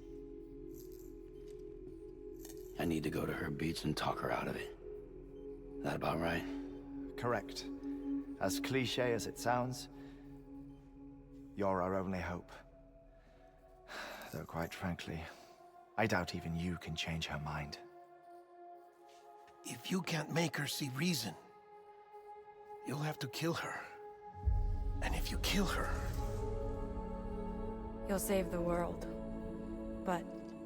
I need to go to her beach and talk her out of it. That about right? Correct. As cliche as it sounds, you're our only hope. Though quite frankly, I doubt even you can change her mind. If you can't make her see reason, you'll have to kill her. And if you kill her... You'll save the world, but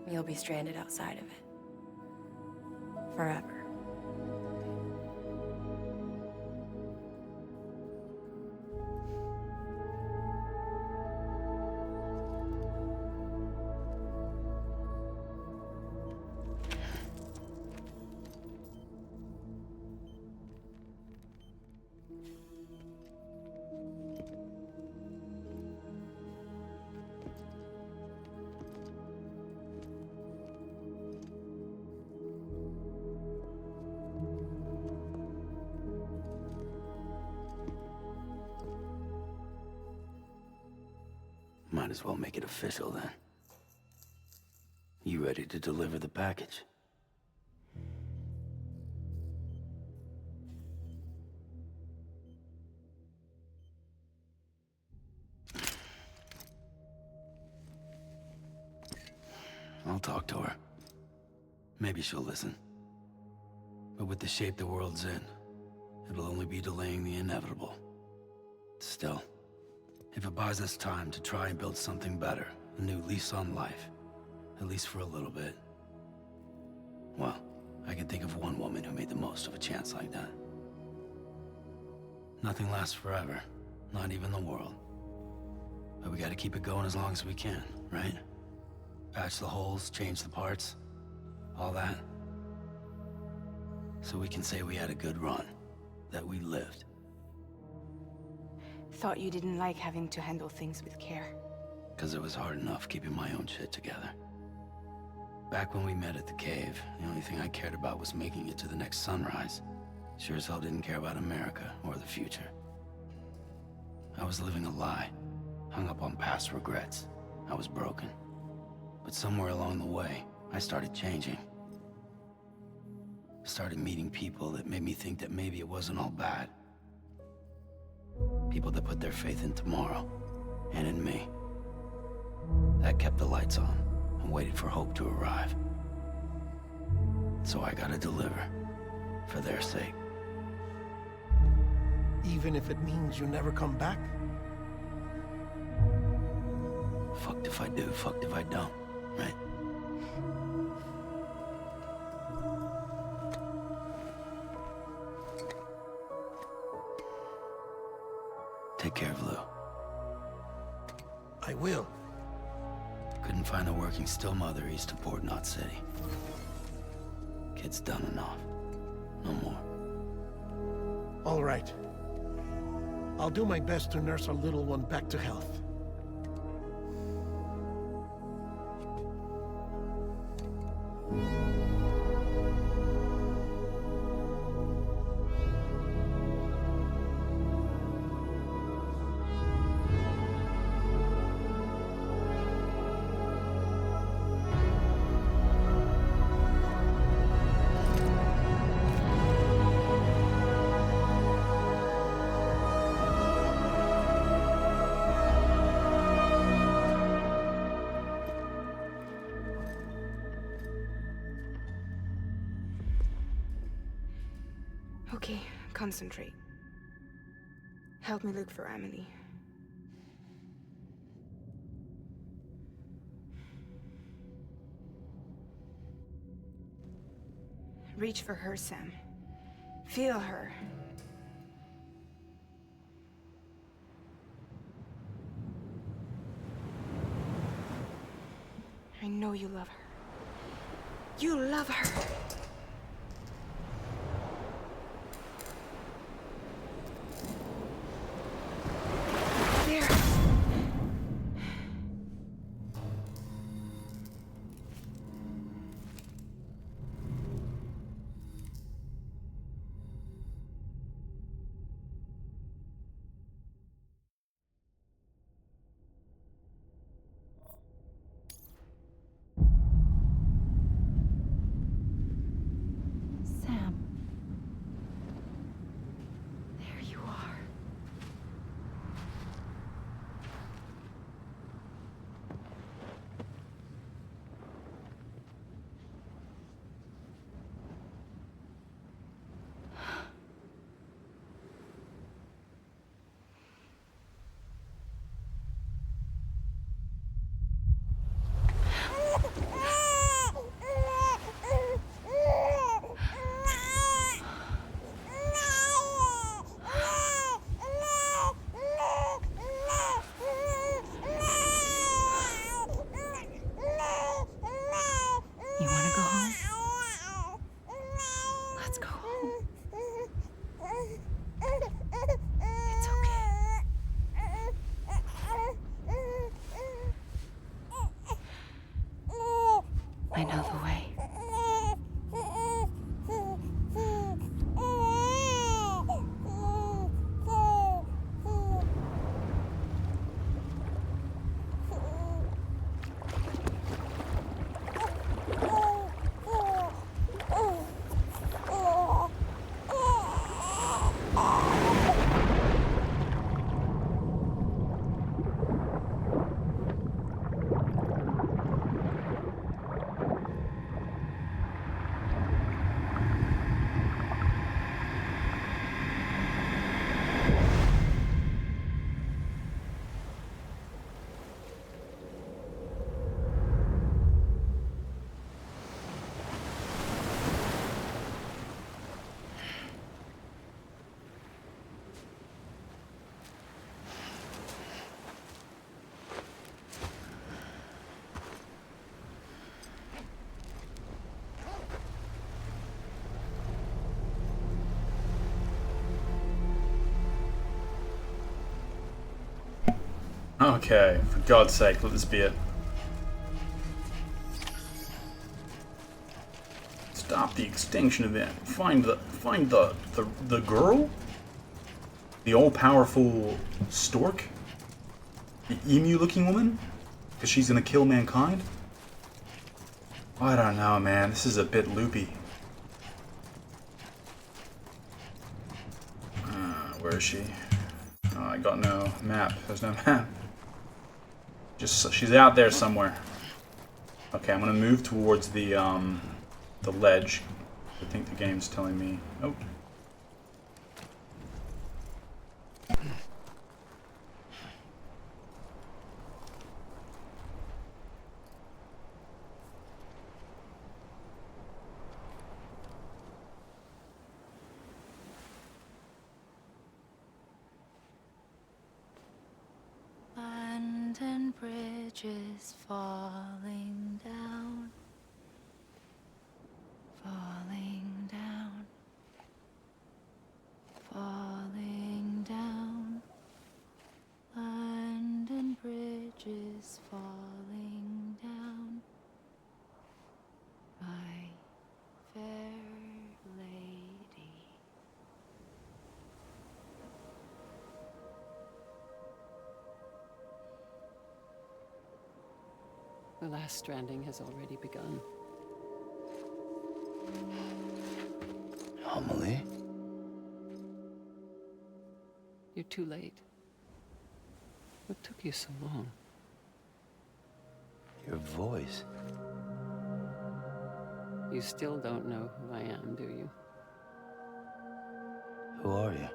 you'll be stranded outside of it. Forever. Might as well make it official then. You ready to deliver the package? I'll talk to her. Maybe she'll listen. But with the shape the world's in, it'll only be delaying the inevitable. Still, if it buys us time to try and build something better, a new lease on life, at least for a little bit, well, I can think of one woman who made the most of a chance like that. Nothing lasts forever, not even the world. But we gotta keep it going as long as we can, right? Patch the holes, change the parts, all that. So we can say we had a good run, that we lived. Thought you didn't like having to handle things with care. 'Cause it was hard enough keeping my own shit together. Back when we met at the cave, the only thing I cared about was making it to the next sunrise. Sure as hell didn't care about America or the future. I was living a lie, hung up on past regrets. I was broken. But somewhere along the way, I started changing. Started meeting people that made me think that maybe it wasn't all bad. People that put their faith in tomorrow, and in me. That kept the lights on, and waited for hope to arrive. So I gotta deliver, for their sake. Even if it means you never come back? Fucked if I do, fucked if I don't, right? Take care of Lou. I will. Couldn't find a working still mother east of Port Knot City. Kid's done enough. No more. All right. I'll do my best to nurse our little one back to health. Okay, concentrate. Help me look for Emily. Reach for her, Sam. Feel her. I know you love her. You love her! I know the way. Okay, for God's sake, let this be it. Stop the extinction event. Find the girl? The all-powerful stork? The emu-looking woman? Because she's gonna kill mankind? I don't know, man. This is a bit loopy. Where is she? Oh, I got no map. There's no map. Just she's out there somewhere. Okay, I'm gonna move towards the ledge. I think the game's telling me. Oh. London Bridge is falling down, falling down, falling down. London Bridge is falling down, my fair lady. The last stranding has already begun. Amelie? You're too late. What took you so long? Your voice. You still don't know who I am, do you? Who are you?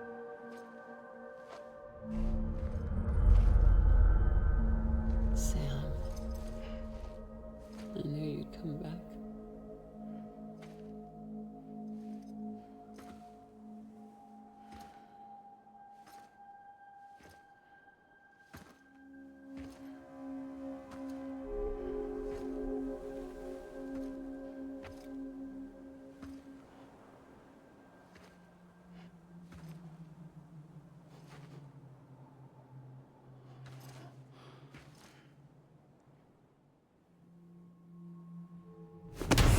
Sam. I knew you'd come back.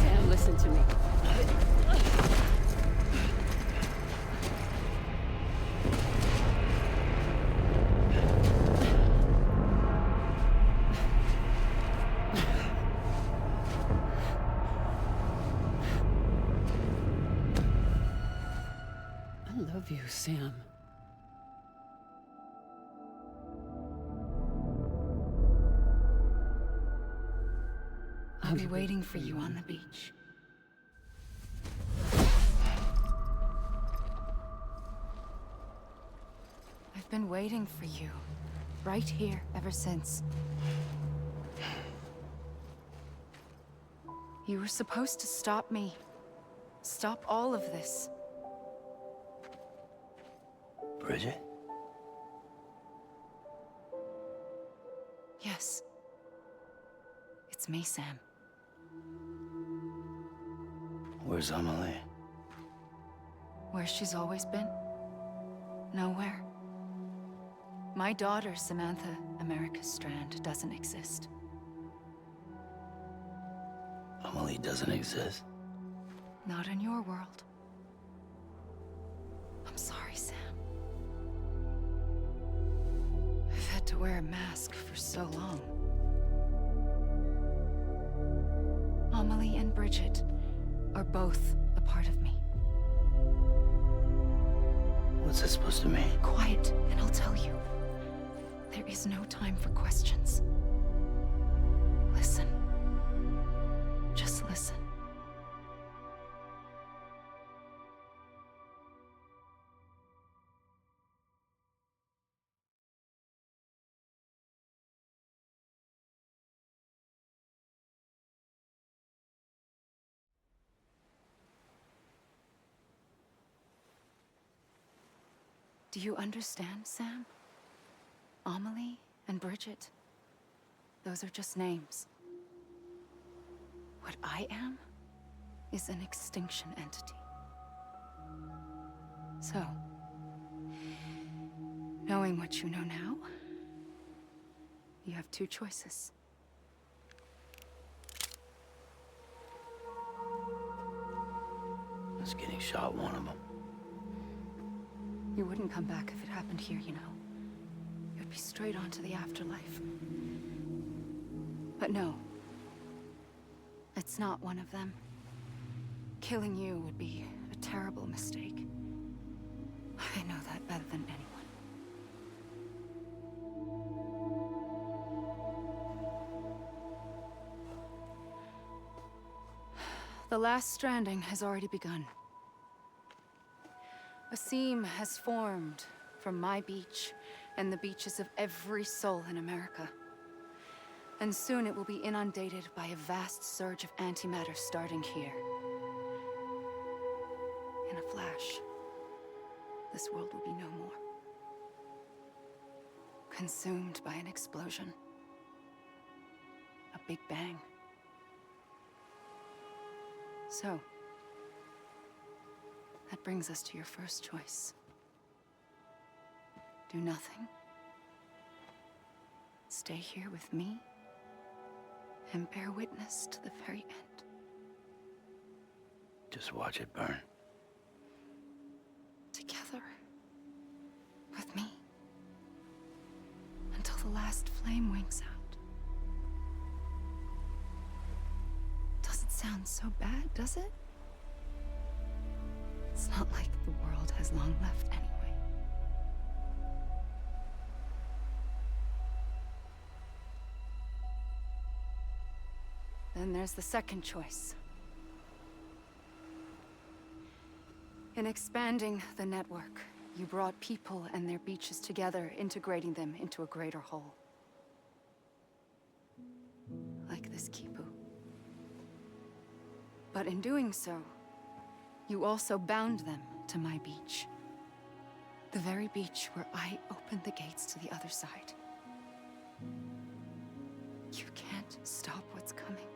Sam, listen to me. I love you, Sam. I'll be waiting for you on the beach. I've been waiting for you, right here, ever since. You were supposed to stop me. Stop all of this. Bridget? Yes. It's me, Sam. Where's Amelie? Where she's always been. Nowhere. My daughter, Samantha America Strand, doesn't exist. Amelie doesn't exist. Not in your world. I'm sorry, Sam. I've had to wear a mask for so long. Amelie and Bridget are both a part of me. What's this supposed to mean? Quiet, and I'll tell you. There is no time for questions. Listen. Just listen. Do you understand, Sam? Amelie and Bridget, those are just names. What I am is an extinction entity. So, knowing what you know now, you have two choices. Is getting shot one of them? You wouldn't come back if it happened here, you know. You'd be straight on to the afterlife. But no. It's not one of them. Killing you would be a terrible mistake. I know that better than anyone. The last stranding has already begun. A seam has formed from my beach and the beaches of every soul in America. And soon it will be inundated by a vast surge of antimatter starting here. In a flash, this world will be no more. Consumed by an explosion. A big bang. So, that brings us to your first choice. Do nothing. Stay here with me and bear witness to the very end. Just watch it burn. Together. With me. Until the last flame winks out. Doesn't sound so bad, does it? It's not like the world has long left anyway. Then there's the second choice. In expanding the network, you brought people and their beaches together, integrating them into a greater whole. Like this Kipu. But in doing so, you also bound them to my beach. The very beach where I opened the gates to the other side. You can't stop what's coming.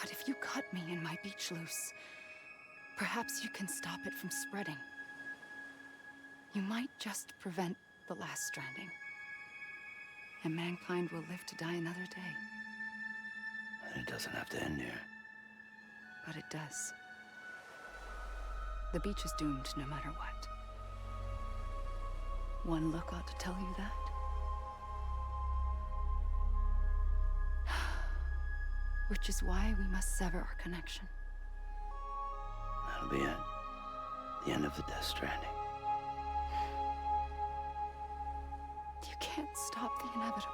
But if you cut me and my beach loose, perhaps you can stop it from spreading. You might just prevent the last stranding. And mankind will live to die another day. And it doesn't have to end here. But it does. The beach is doomed no matter what. One look ought to tell you that. Which is why we must sever our connection. That'll be it. The end of the Death Stranding. You can't stop the inevitable.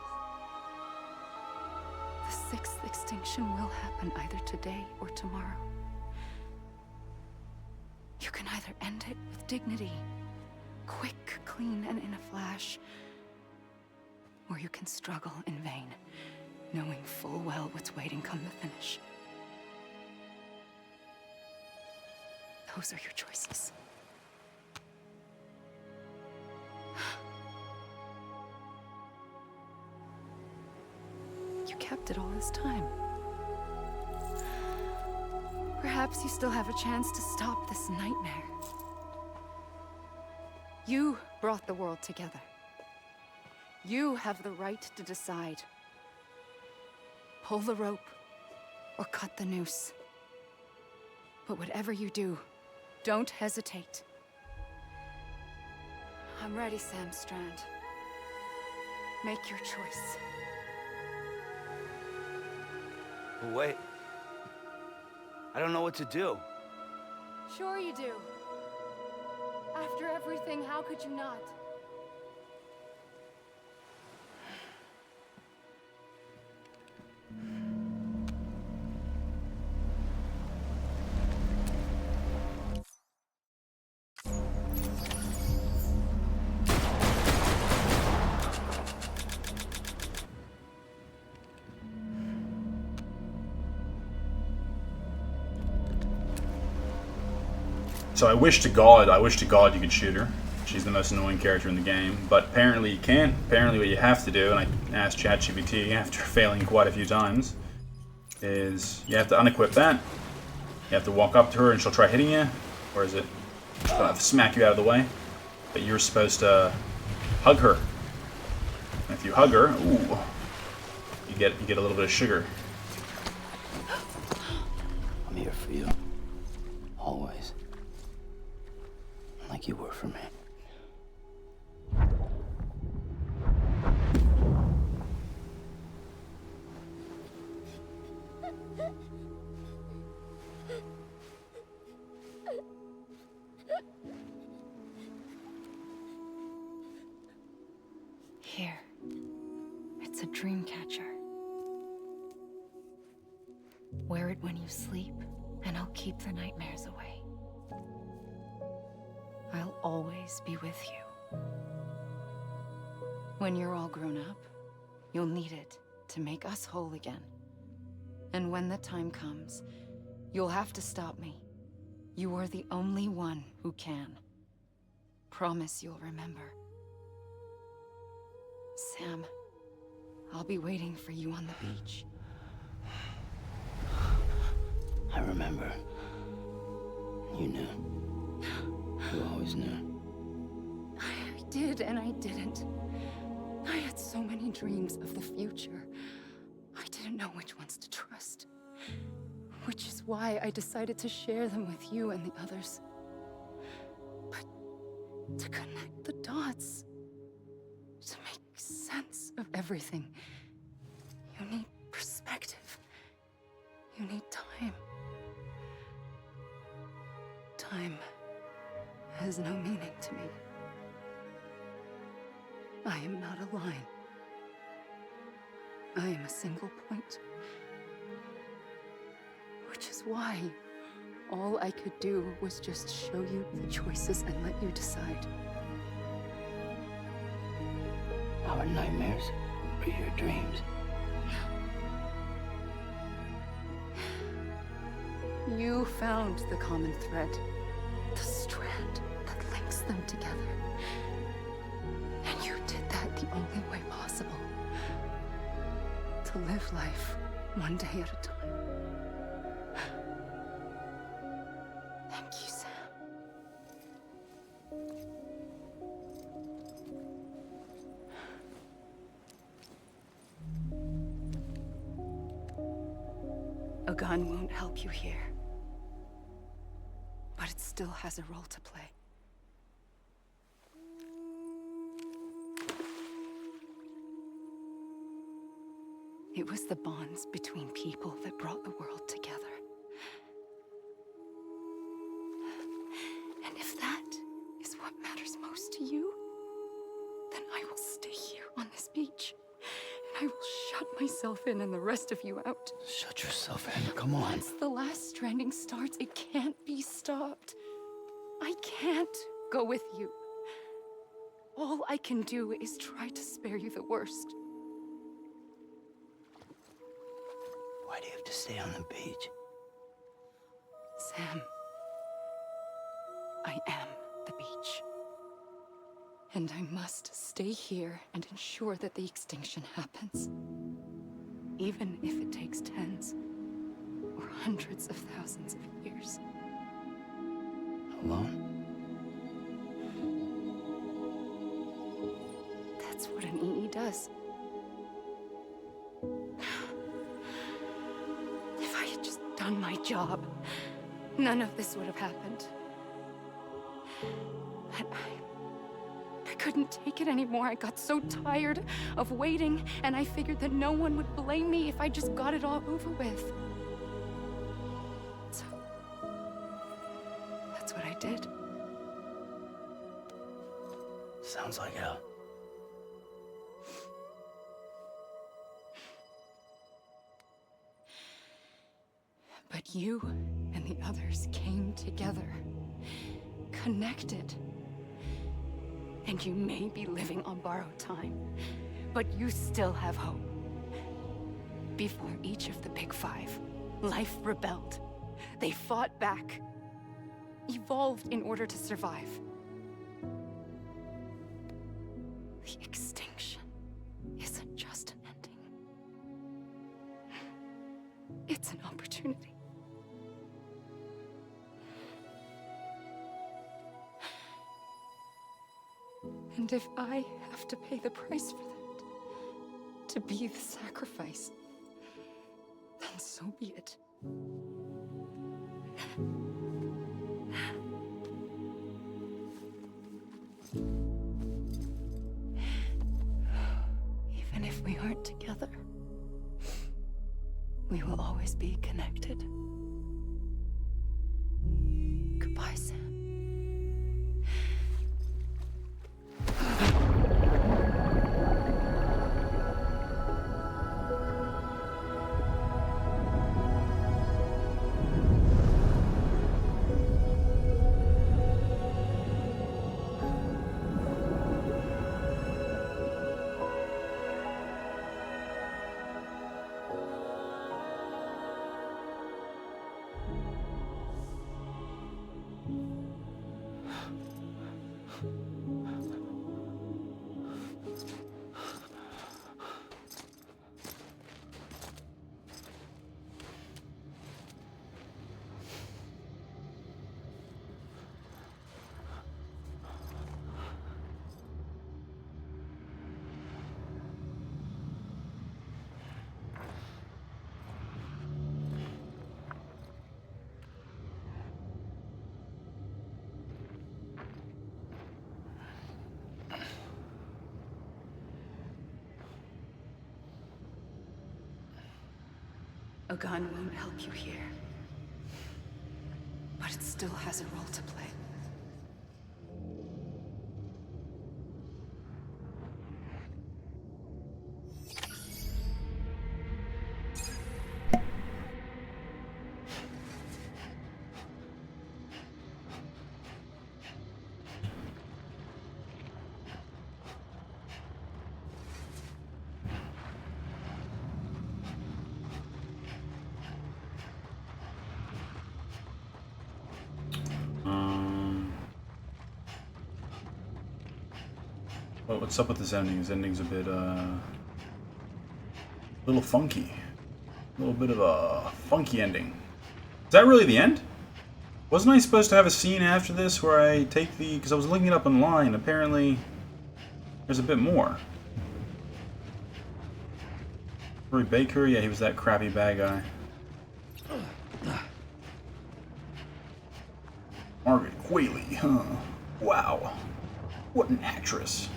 The sixth extinction will happen either today or tomorrow. You can either end it with dignity, quick, clean, and in a flash, or you can struggle in vain, knowing full well what's waiting come the finish. Those are your choices. You kept it all this time. Perhaps you still have a chance to stop this nightmare. You brought the world together. You have the right to decide pull the rope or cut the noose. But whatever you do, don't hesitate. I'm ready, Sam Strand. Make your choice. Wait. I don't know what to do. Sure you do. After everything, how could you not? So I wish to God you could shoot her. She's the most annoying character in the game, but apparently you can. Apparently what you have to do, and I asked ChatGPT after failing quite a few times, is you have to unequip that. You have to walk up to her and she'll try hitting you, or is it she'll have to smack you out of the way? But you're supposed to hug her. And if you hug her, ooh, you get a little bit of sugar. I'm here for you. Always. Like you were for me. Here. It's a dream catcher. Wear it when you sleep, and I'll keep the nightmares away. I'll always be with you. When you're all grown up, you'll need it to make us whole again. And when the time comes, you'll have to stop me. You are the only one who can. Promise you'll remember. Sam, I'll be waiting for you on the beach. I remember. You knew. You always knew. I did and I didn't. I had so many dreams of the future. I didn't know which ones to trust. Which is why I decided to share them with you and the others. But to connect the dots, to make sense of everything, you need perspective. You need time. Time has no meaning to me. I am not a line. I am a single point. Which is why all I could do was just show you the choices and let you decide. Our nightmares are your dreams. You found the common thread, the strand that links them together. And you did that the only way possible. To live life one day at a time. Thank you, Sam. A gun won't help you here. But it still has a role to play. It was the bonds between people that brought the world together. And if that is what matters most to you, then I will stay here on this beach. And I will shut myself in and the rest of you out. Shut yourself in, come on. Once the last stranding starts, it can't be stopped. I can't go with you. All I can do is try to spare you the worst. Why do you have to stay on the beach? Sam, I am the beach. And I must stay here and ensure that the extinction happens. Even if it takes tens or hundreds of thousands of years. Alone? That's what an EE does. done my job, none of this would have happened. But I couldn't take it anymore. I got so tired of waiting, and I figured that no one would blame me if I just got it all over with. So, that's what I did. Sounds like hell. But you and the others came together, connected. And you may be living on borrowed time, but you still have hope. Before each of the Big Five, life rebelled. They fought back, evolved in order to survive. The extinction isn't just an ending. It's an opportunity. And if I have to pay the price for that, to be the sacrifice, then so be it. Even if we aren't together, we will always be connected. Goodbye, Sam. A gun won't help you here, but it still has a role to play. Well, what's up with this ending? This ending's a bit, little funky. A little bit of a funky ending. Is that really the end? Wasn't I supposed to have a scene after this where I take the... Because I was looking it up online. Apparently, there's a bit more. Roy Baker? Yeah, he was that crappy bad guy. Margaret Qualley, huh? Wow. What an actress.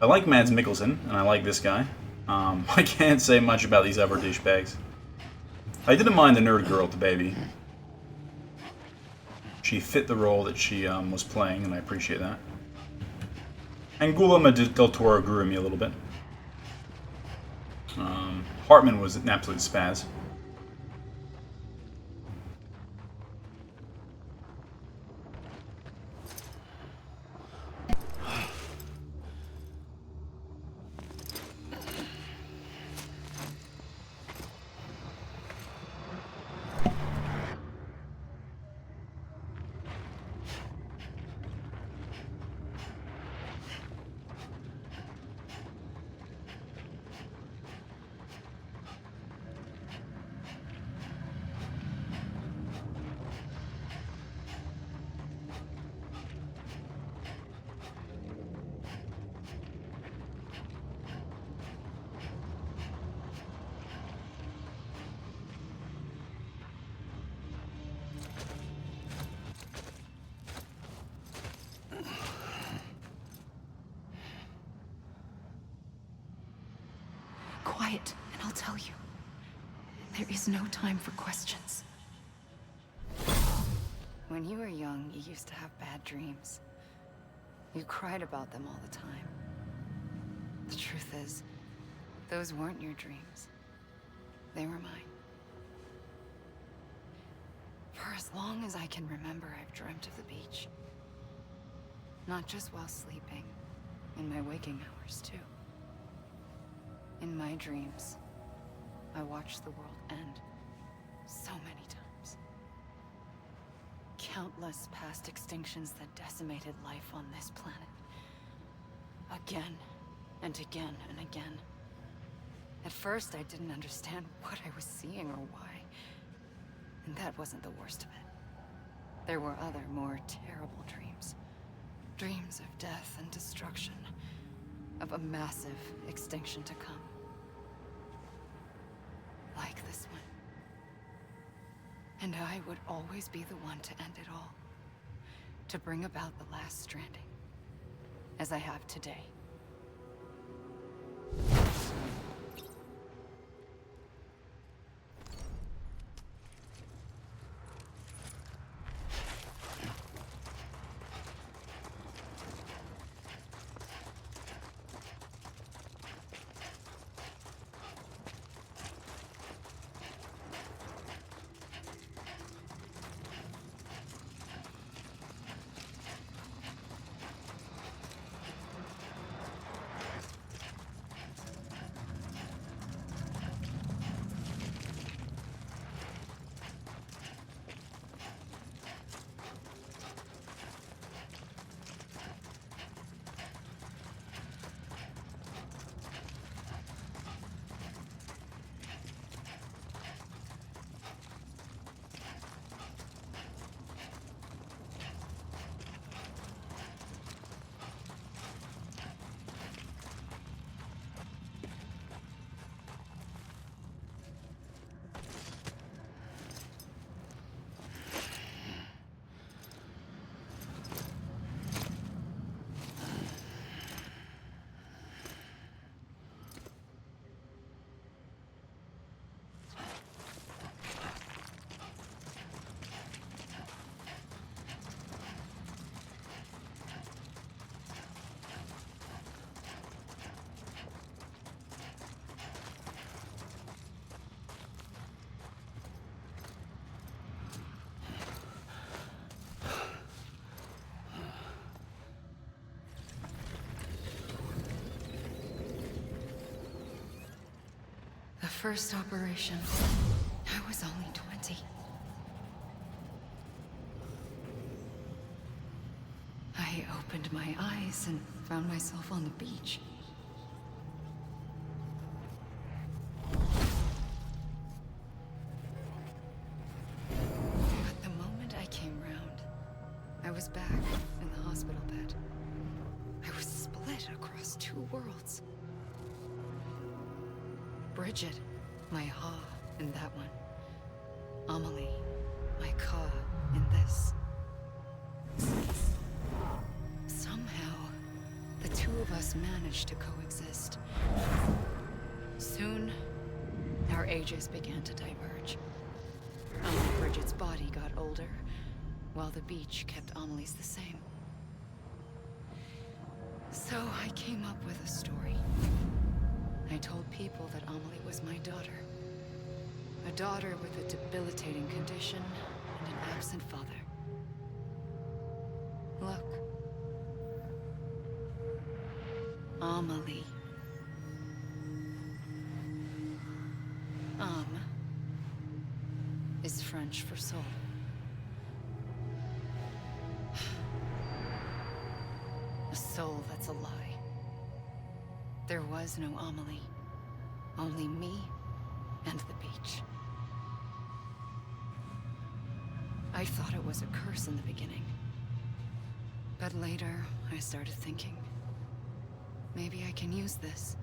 I like Mads Mikkelsen, and I like this guy. I can't say much about these other douchebags. I didn't mind the nerd girl at the baby. She fit the role that she was playing, and I appreciate that. And Guillermo del Toro grew on me a little bit. Hartman was an absolute spaz. quiet, and I'll tell you. There is no time for questions. When you were young, you used to have bad dreams. You cried about them all the time. The truth is, those weren't your dreams. They were mine. For as long as I can remember, I've dreamt of the beach. Not just while sleeping, in my waking hours too. In my dreams, I watched the world end so many times. Countless past extinctions that decimated life on this planet. Again, and again, and again. At first, I didn't understand what I was seeing or why. And that wasn't the worst of it. There were other, more terrible dreams. Dreams of death and destruction. Of a massive extinction to come. Like this one. And I would always be the one to end it all. To bring about the last stranding. As I have today. The first operation, I was only 20. I opened my eyes and found myself on the beach. But the moment I came round, I was back in the hospital bed. I was split across two worlds. Bridget, my Ha in that one. Amelie, my Ka in this. Somehow, the two of us managed to coexist. Soon, our ages began to diverge. Only Bridget's body got older, while the beach kept Amelie's the same. So I came up with a story. I told people that Amelie was my daughter. A daughter with a debilitating condition and an absent father. Look. Amelie. Is French for soul. A soul that's a lie. There was no Amelie. Only me and the beach. I thought it was a curse in the beginning. But later, I started thinking, maybe I can use this.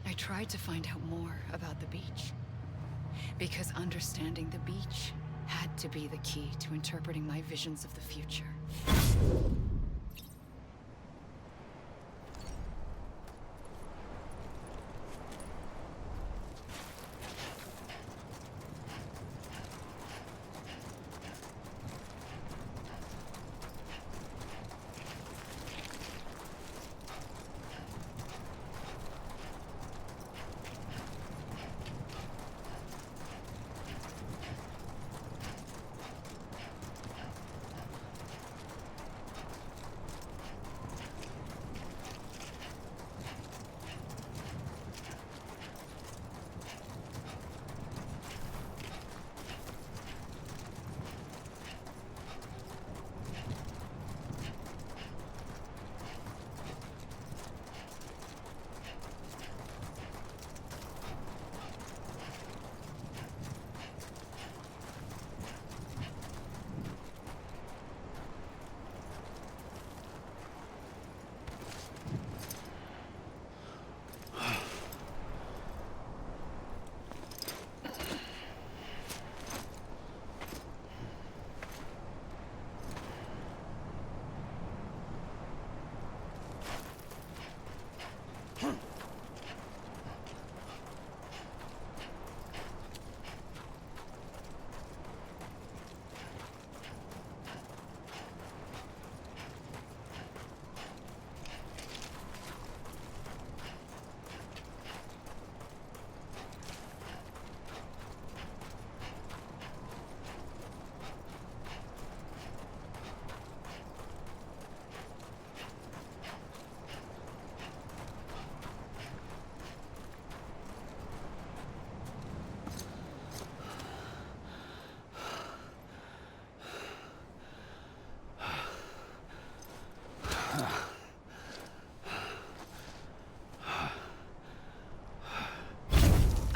I tried to find out more about the beach. Because understanding the beach had to be the key to interpreting my visions of the future.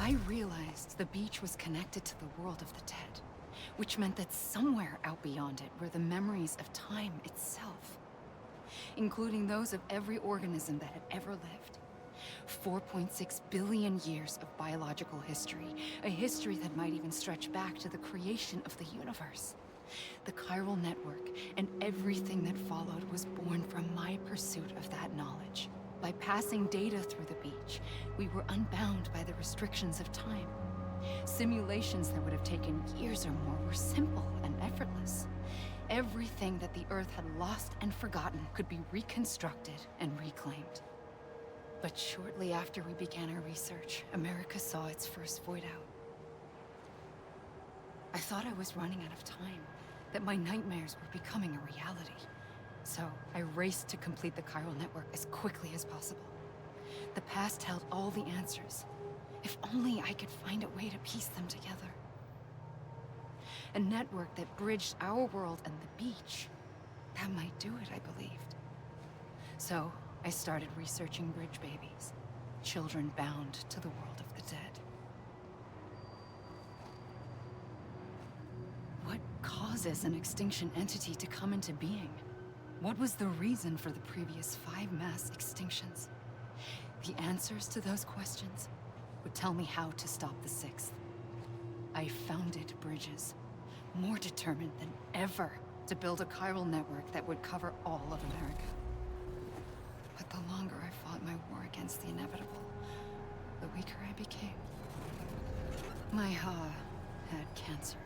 I realized the beach was connected to the world of the dead, which meant that somewhere out beyond it were the memories of time itself, including those of every organism that had ever lived. 4.6 billion years of biological history, a history that might even stretch back to the creation of the universe. The chiral network and everything that followed was born from my pursuit of that knowledge. By passing data through the beach, we were unbound by the restrictions of time. Simulations that would have taken years or more were simple and effortless. Everything that the Earth had lost and forgotten could be reconstructed and reclaimed. But shortly after we began our research, America saw its first void out. I thought I was running out of time, that my nightmares were becoming a reality. So I raced to complete the chiral network as quickly as possible. The past held all the answers. If only I could find a way to piece them together. A network that bridged our world and the beach. That might do it, I believed. So I started researching bridge babies, children bound to the world of the dead. What causes an extinction entity to come into being? What was the reason for the previous 5 mass extinctions? The answers to those questions would tell me how to stop the 6th. I founded bridges, more determined than ever to build a chiral network that would cover all of America. But the longer I fought my war against the inevitable, the weaker I became. My Ha had cancer.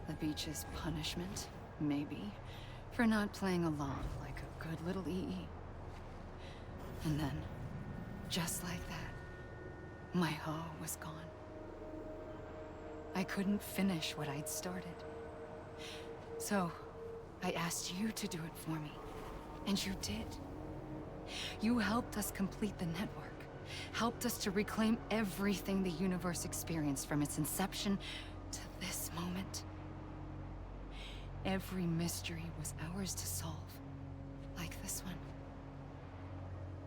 The beach's punishment, maybe, for not playing along like a good little EE. And then, just like that, my Ha was gone. I couldn't finish what I'd started. So, I asked you to do it for me. And you did. You helped us complete the network. Helped us to reclaim everything the universe experienced from its inception to this moment. Every mystery was ours to solve. Like this one.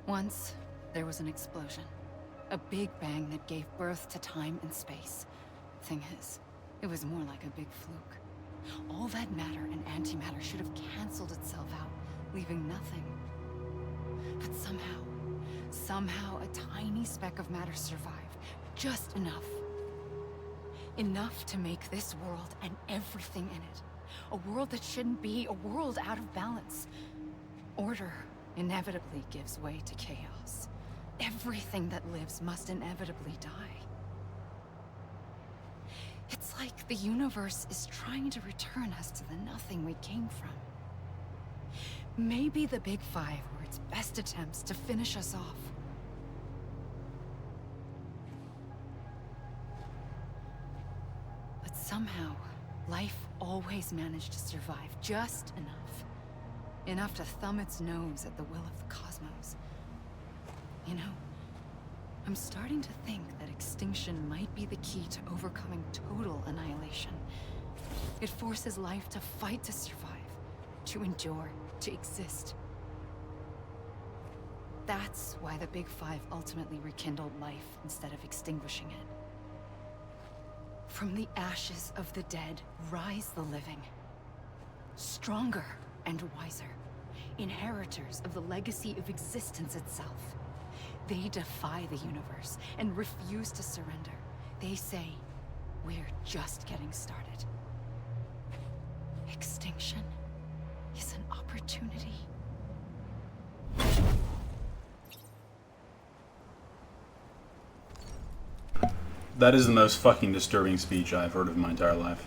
Once, there was an explosion. A big bang that gave birth to time and space. Thing is, it was more like a big fluke. All that matter and antimatter should have canceled itself out, leaving nothing. But somehow a tiny speck of matter survived. Just enough. Enough to make this world and everything in it. A world that shouldn't be, a world out of balance. Order inevitably gives way to chaos. Everything that lives must inevitably die. It's like the universe is trying to return us to the nothing we came from. Maybe the Big Five were its best attempts to finish us off. But somehow, life always managed to survive just enough. Enough to thumb its nose at the will of the cosmos. You know, I'm starting to think that extinction might be the key to overcoming total annihilation. It forces life to fight to survive, to endure, to exist. That's why the Big Five ultimately rekindled life instead of extinguishing it. From the ashes of the dead rise the living. Stronger and wiser. Inheritors of the legacy of existence itself. They defy the universe and refuse to surrender. They say, we're just getting started. Extinction is an opportunity. That is the most fucking disturbing speech I've heard of in my entire life.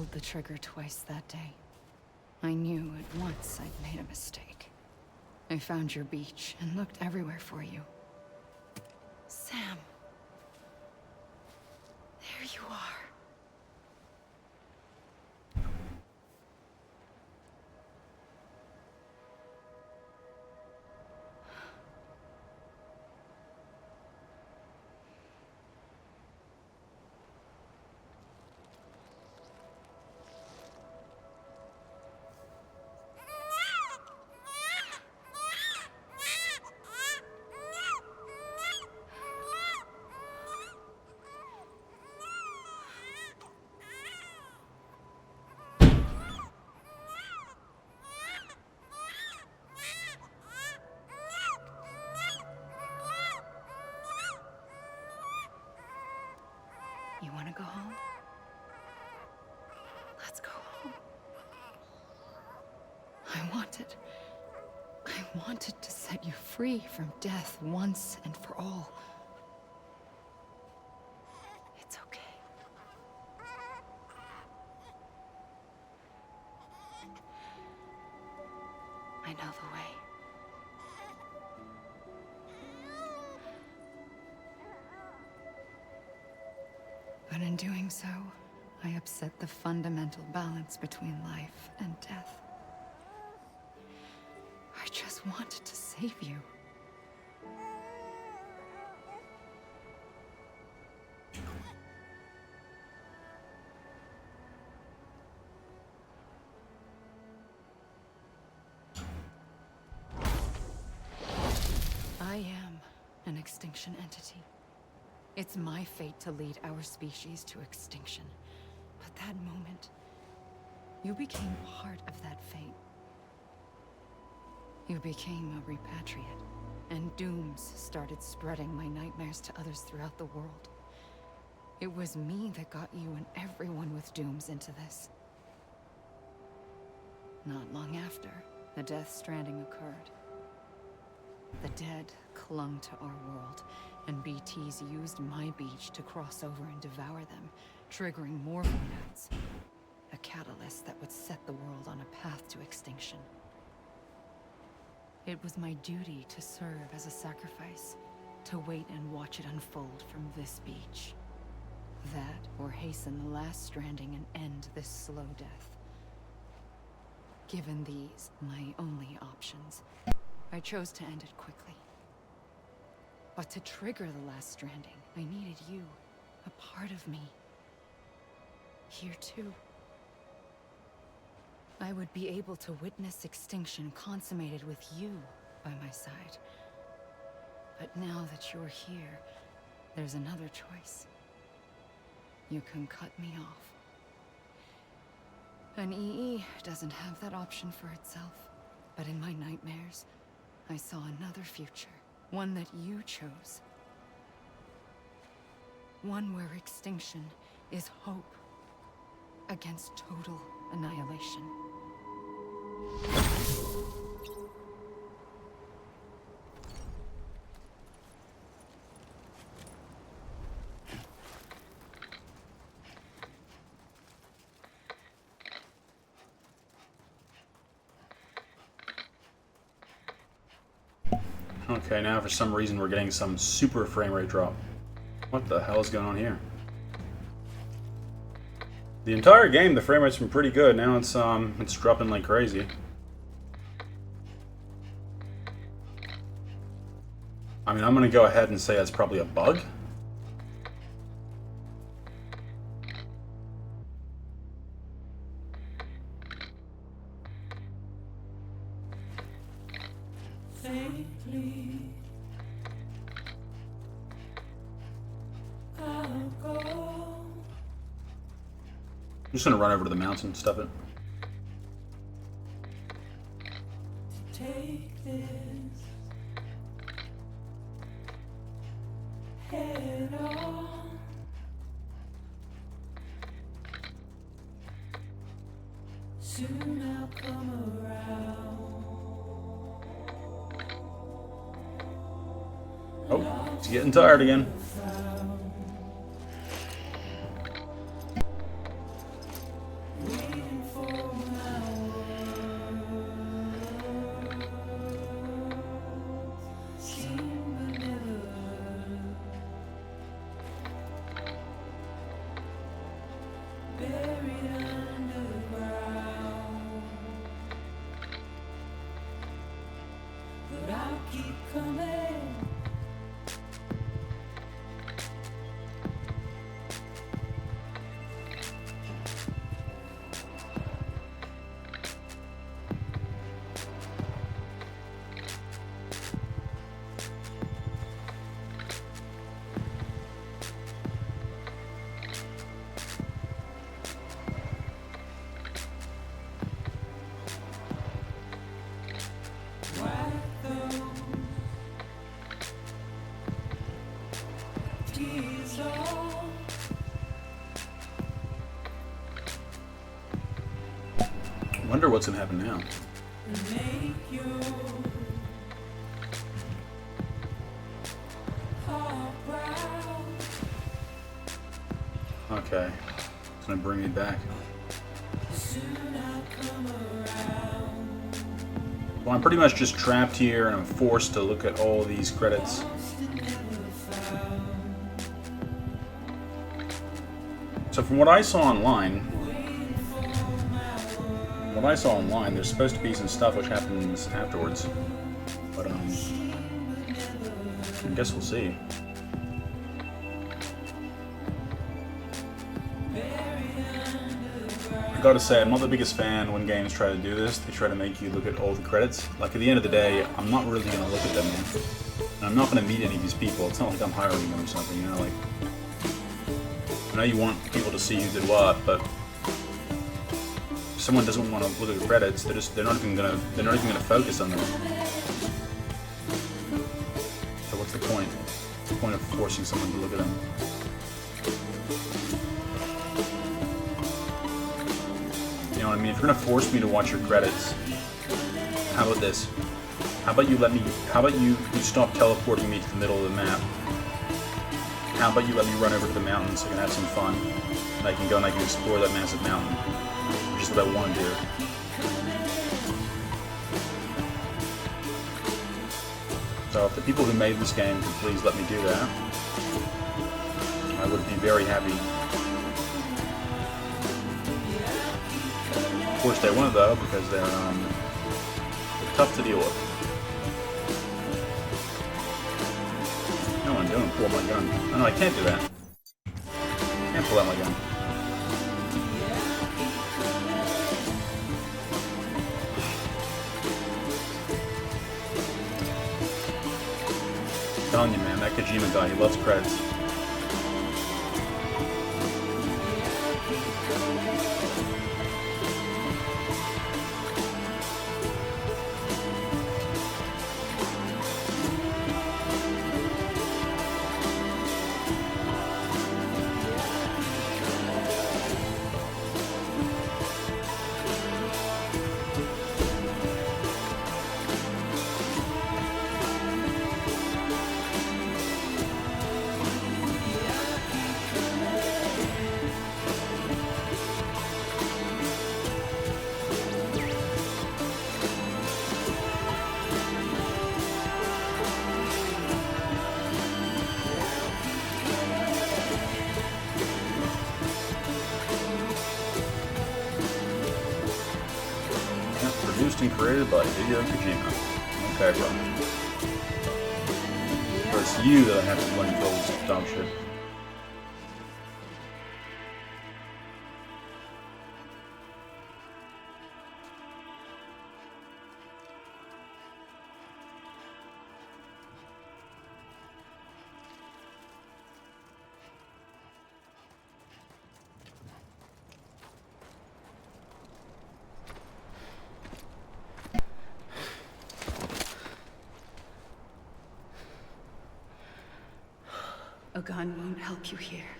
pulled the trigger twice that day. I knew at once I'd made a mistake. I found your beach and looked everywhere for you. Sam. There you are. You want to go home? Let's go home. I wanted to set you free from death once and for all. It's okay. I know the way. But in doing so, I upset the fundamental balance between life and death. I just wanted to save you. I am an extinction entity. It's my fate to lead our species to extinction. But that moment, you became part of that fate. You became a repatriate, and dooms started spreading my nightmares to others throughout the world. It was me that got you and everyone with dooms into this. Not long after, the Death Stranding occurred. The dead clung to our world, and BTs used my beach to cross over and devour them, triggering more voids. A catalyst that would set the world on a path to extinction. It was my duty to serve as a sacrifice, to wait and watch it unfold from this beach. That, or hasten the last stranding and end this slow death. Given these, my only options, I chose to end it quickly. But to trigger the last stranding, I needed you, a part of me. Here too. I would be able to witness extinction consummated with you by my side. But now that you're here, there's another choice. You can cut me off. An EE doesn't have that option for itself. But in my nightmares, I saw another future. One that you chose. One where extinction is hope against total annihilation. Okay, now for some reason we're getting some super frame rate drop. What the hell is going on here? The entire game, the frame rate's been pretty good. Now it's dropping like crazy. I mean, I'm gonna go ahead and say that's probably a bug. I'm just gonna run over to the mountain, stuff it. Take this head on. Soon I'll come around. Oh, he's getting tired again. wonder what's gonna happen now. Okay, it's gonna bring me back. Well, I'm pretty much just trapped here, and I'm forced to look at all these credits. So from what I saw online, there's supposed to be some stuff which happens afterwards, but I guess we'll see. I gotta say, I'm not the biggest fan when games try to do this. They try to make you look at all the credits. Like, at the end of the day, I'm not really gonna look at them, man. And I'm not gonna meet any of these people. It's not like I'm hiring them or something, you know, like... I know you want people to see who did what, but... if someone doesn't want to look at the credits, they're not even gonna focus on them. So what's the point? What's the point of forcing someone to look at them? You know what I mean? If you're gonna force me to watch your credits, how about this? How about you stop teleporting me to the middle of the map? How about you let me run over to the mountain so I can have some fun? And I can go and I can explore that massive mountain. Which is what I want to do. So if the people who made this game could please let me do that, I would be very happy. Of course they won't though, because they're tough to deal with. No, I'm doing pull out my gun. Oh no, I can't do that. I can't pull out my gun. I'm telling you, man, that Kojima guy, he loves credits. Produced and created by Hideo Kojima. Okay, bro. But it's you that I have to blame for all this dog shit. A gun won't help you here.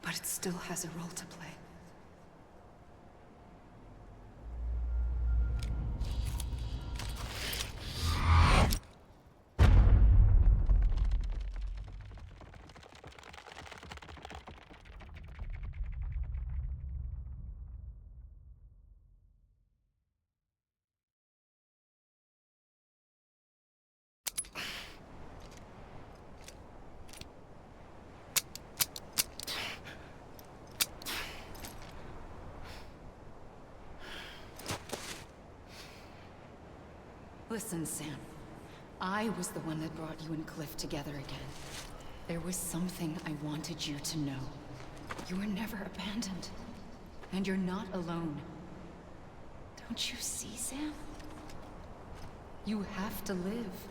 But it still has a role to play. Listen, Sam. I was the one that brought you and Cliff together again. There was something I wanted you to know. You were never abandoned. And you're not alone. Don't you see, Sam? You have to live.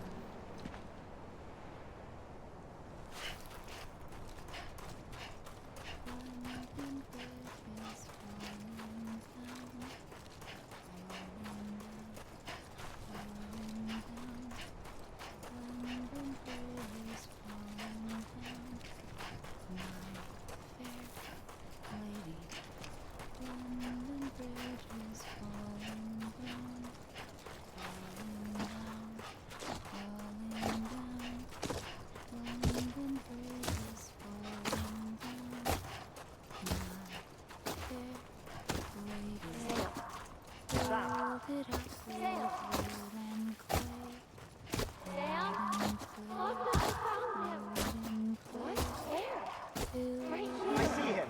I see him.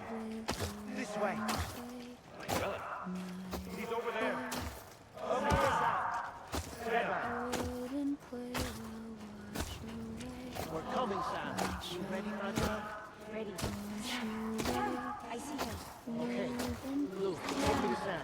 This way. He's over there. Over here, Sam. Stand by. We're coming, Sam. You ready, Roger? Ready. I see him. Okay. Blue, take me to Sam.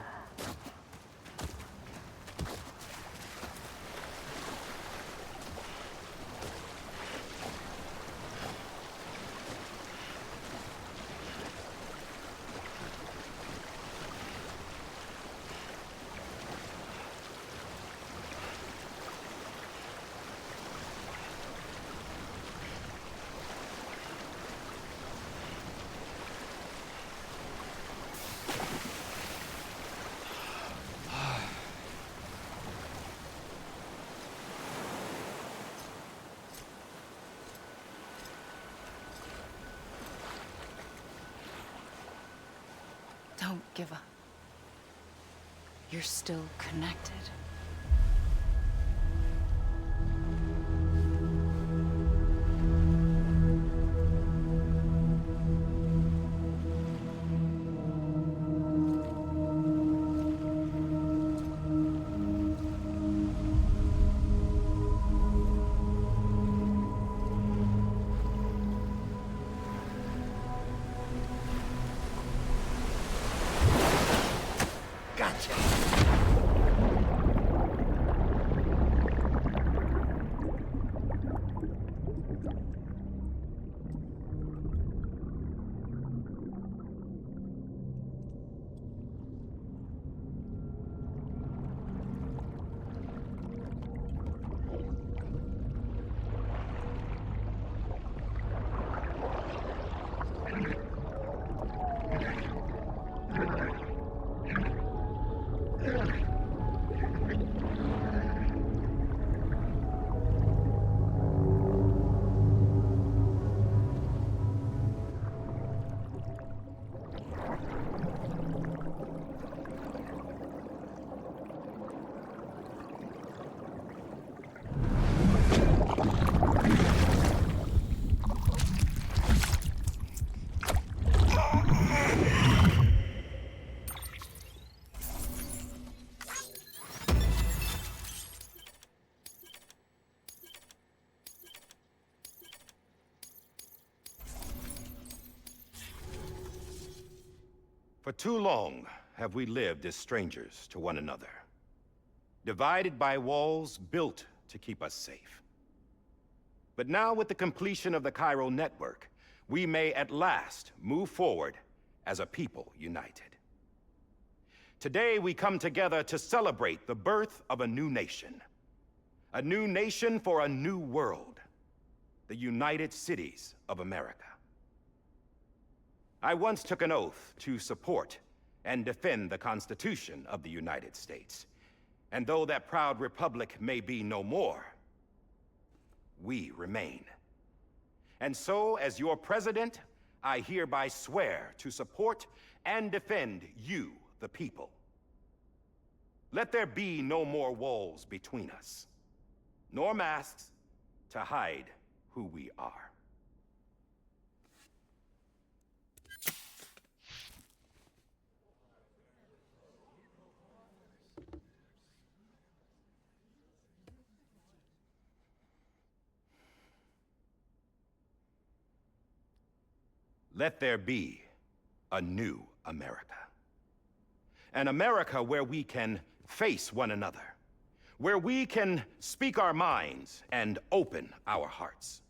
Don't give up. You're still connected. For too long have we lived as strangers to one another, divided by walls built to keep us safe. But now, with the completion of the Chiral network, we may at last move forward as a people united. Today, we come together to celebrate the birth of a new nation for a new world, the United Cities of America. I once took an oath to support and defend the Constitution of the United States. And though that proud republic may be no more, we remain. And so, as your president, I hereby swear to support and defend you, the people. Let there be no more walls between us, nor masks to hide who we are. Let there be a new America. An America where we can face one another, where we can speak our minds and open our hearts.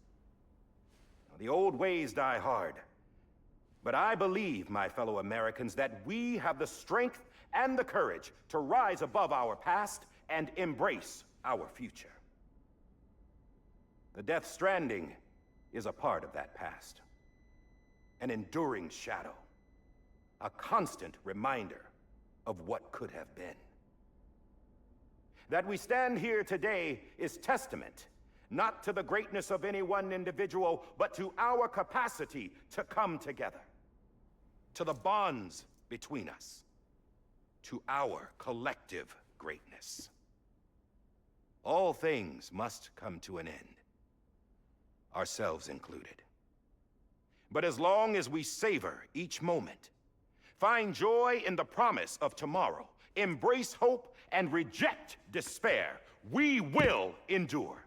The old ways die hard, but I believe, my fellow Americans, that we have the strength and the courage to rise above our past and embrace our future. The Death Stranding is a part of that past. An enduring shadow, a constant reminder of what could have been. That we stand here today is testament, not to the greatness of any one individual, but to our capacity to come together, to the bonds between us, to our collective greatness. All things must come to an end, ourselves included. But as long as we savor each moment, find joy in the promise of tomorrow, embrace hope, and reject despair, we will endure.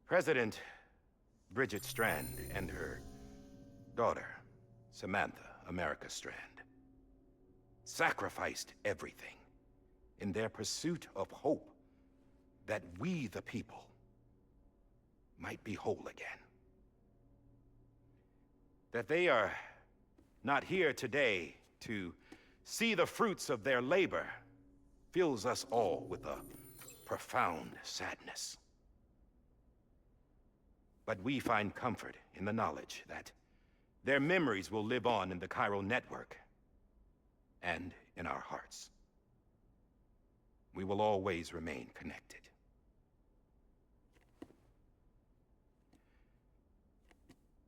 President Bridget Strand and her daughter, Samantha America Strand, sacrificed everything in their pursuit of hope that we, the people, might be whole again. That they are not here today to see the fruits of their labor fills us all with a profound sadness. But we find comfort in the knowledge that their memories will live on in the chiral network and in our hearts. We will always remain connected.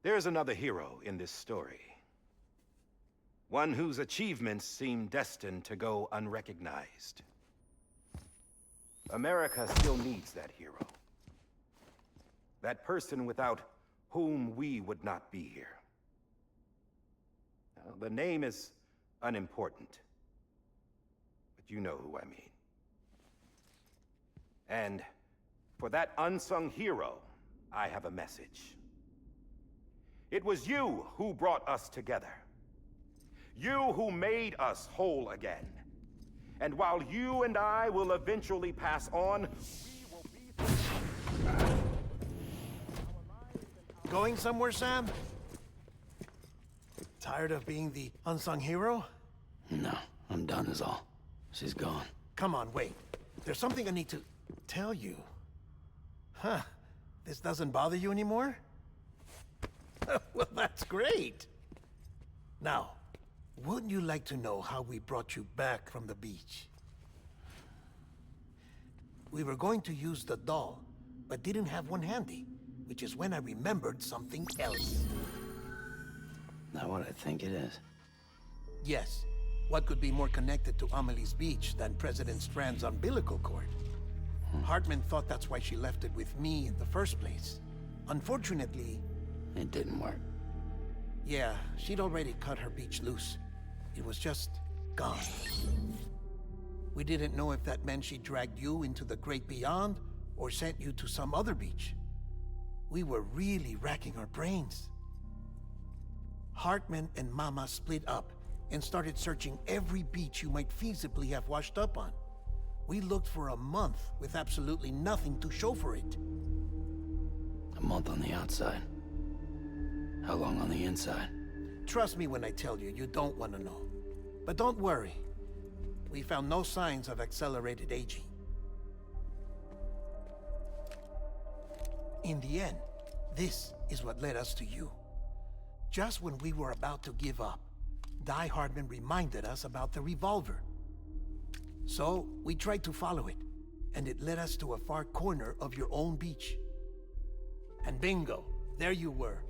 There's another hero in this story. One whose achievements seem destined to go unrecognized. America still needs that hero. That person without whom we would not be here. Now, the name is unimportant, but you know who I mean. And for that unsung hero, I have a message. It was you who brought us together. You who made us whole again. And while you and I will eventually pass on, we will be... Going somewhere, Sam? Tired of being the unsung hero? No, I'm done is all. She's gone. Come on, wait. There's something I need to tell you. Huh. This doesn't bother you anymore? Well, that's great. Now, wouldn't you like to know how we brought you back from the beach? We were going to use the doll, but didn't have one handy, which is when I remembered something else. Not what I think it is. Yes. What could be more connected to Amelie's beach than President Strand's umbilical cord? Hartman thought that's why she left it with me in the first place. Unfortunately... It didn't work. Yeah, she'd already cut her beach loose. It was just gone. We didn't know if that meant she dragged you into the great beyond or sent you to some other beach. We were really racking our brains. Hartman and Mama split up and started searching every beach you might feasibly have washed up on. We looked for a month with absolutely nothing to show for it. A month on the outside. How long on the inside? Trust me when I tell you, you don't want to know. But don't worry. We found no signs of accelerated aging. In the end, this is what led us to you. Just when we were about to give up, Die Hardman reminded us about the revolver. So, we tried to follow it, and it led us to a far corner of your own beach. And bingo, there you were.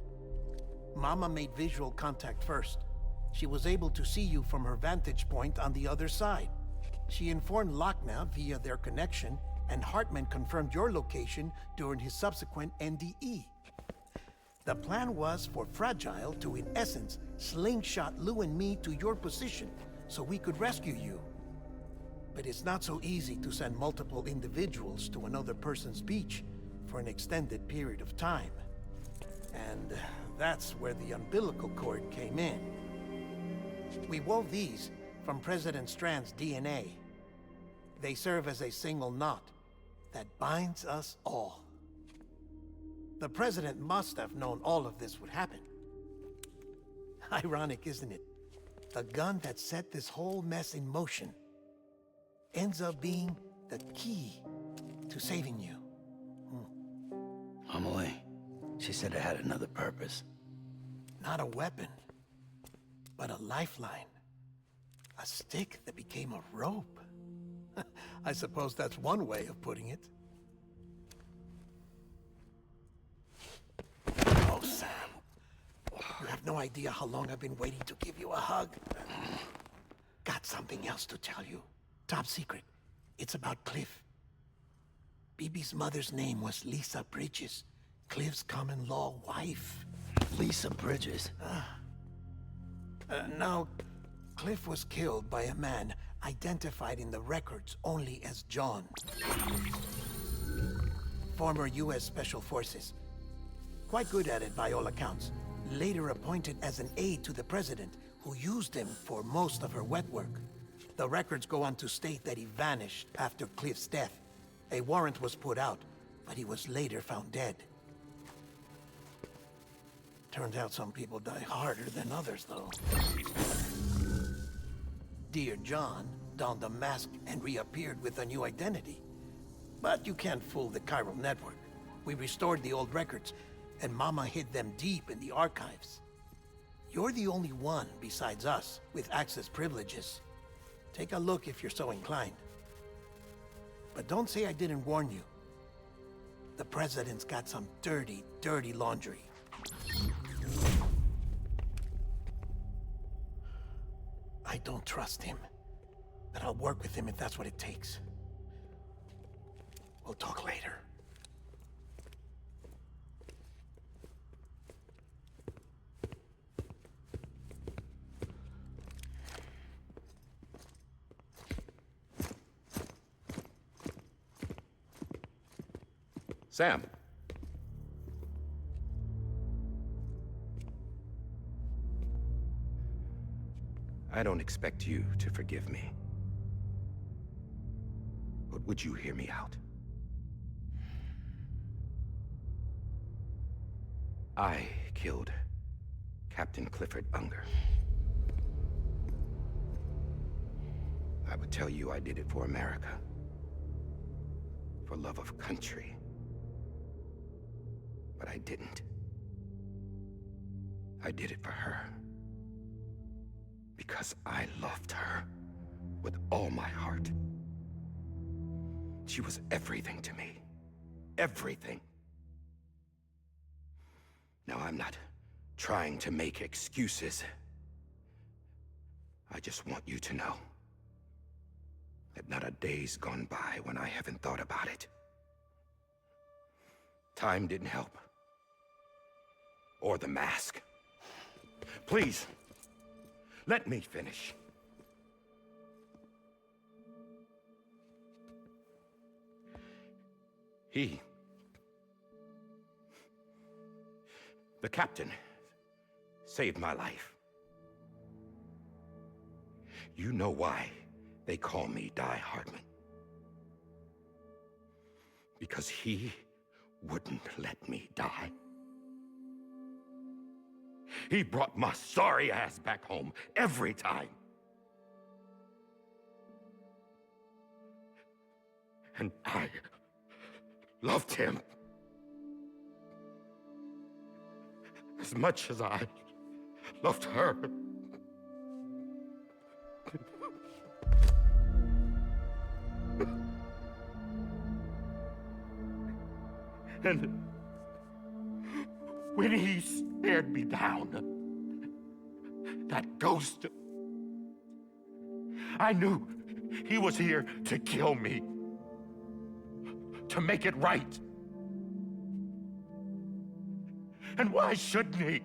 Mama made visual contact first. She was able to see you from her vantage point on the other side. She informed Lochna via their connection, and Hartman confirmed your location during his subsequent NDE. The plan was for Fragile to, in essence, slingshot Lou and me to your position so we could rescue you. But it's not so easy to send multiple individuals to another person's beach for an extended period of time. And that's where the umbilical cord came in. We wove these from President Strand's DNA. They serve as a single knot that binds us all. The President must have known all of this would happen. Ironic, isn't it? The gun that set this whole mess in motion ends up being the key to saving you. Amelie, she said it had another purpose. Not a weapon, but a lifeline. A stick that became a rope. I suppose that's one way of putting it. Oh, Sam. You have no idea how long I've been waiting to give you a hug. Got something else to tell you. Top secret. It's about Cliff. Bibi's mother's name was Lisa Bridges, Cliff's common-law wife. Lisa Bridges? Now, Cliff was killed by a man identified in the records only as John. Former U.S. Special Forces. Quite good at it by all accounts. Later appointed as an aide to the president, who used him for most of her wet work. The records go on to state that he vanished after Cliff's death. A warrant was put out, but he was later found dead. Turns out some people die harder than others, though. Dear John donned a mask and reappeared with a new identity. But you can't fool the chiral network. We restored the old records, and Mama hid them deep in the archives. You're the only one besides us with access privileges. Take a look if you're so inclined. But don't say I didn't warn you. The president's got some dirty, dirty laundry. I don't trust him, but I'll work with him if that's what it takes. We'll talk later. Sam. I don't expect you to forgive me. But would you hear me out? I killed Captain Clifford Unger. I would tell you I did it for America. For love of country. But I didn't. I did it for her. Because I loved her with all my heart. She was everything to me. Everything. Now, I'm not trying to make excuses. I just want you to know that not a day's gone by when I haven't thought about it. Time didn't help. Or the mask. Please, let me finish. The captain, saved my life. You know why they call me Die Hardman. Because he wouldn't let me die. He brought my sorry ass back home every time. And I loved him as much as I loved her. And when he stared me down, that ghost, I knew he was here to kill me, to make it right. And why shouldn't he?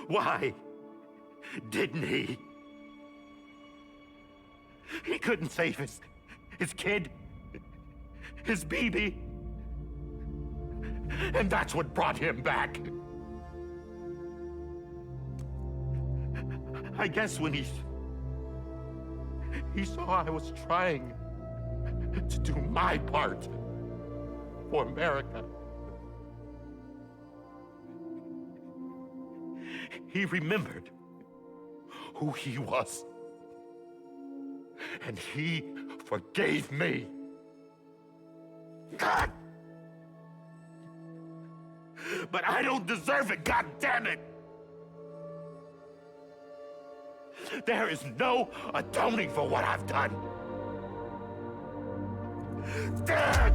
Why didn't he? He couldn't save his kid, his baby. And that's what brought him back. I guess when he saw I was trying to do my part for America, he remembered who he was. And he forgave me. God! But I don't deserve it, God damn it! There is no atoning for what I've done. God!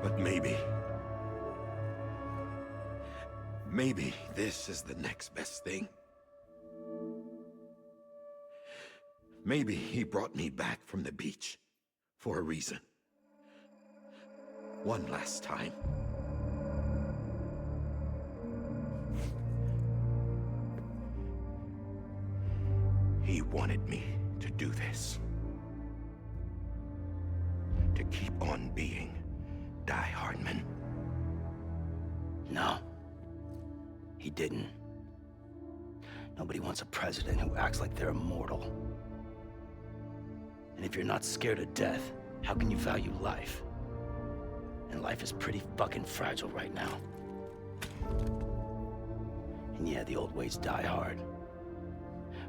But maybe this is the next best thing. Maybe he brought me back from the beach for a reason. One last time. He wanted me to do this. To keep on being Die Hardman. No. He didn't. Nobody wants a president who acts like they're immortal. And if you're not scared of death, how can you value life? And life is pretty fucking fragile right now. And yeah, the old ways die hard.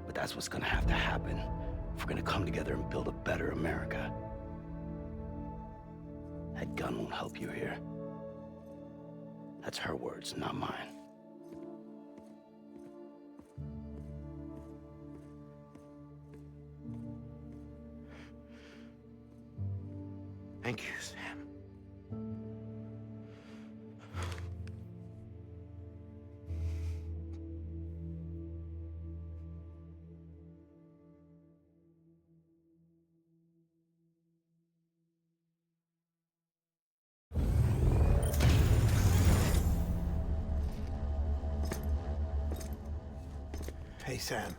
But that's what's gonna have to happen if we're gonna come together and build a better America. That gun won't help you here. That's her words, not mine. Thank you, Sam. Hey, Sam.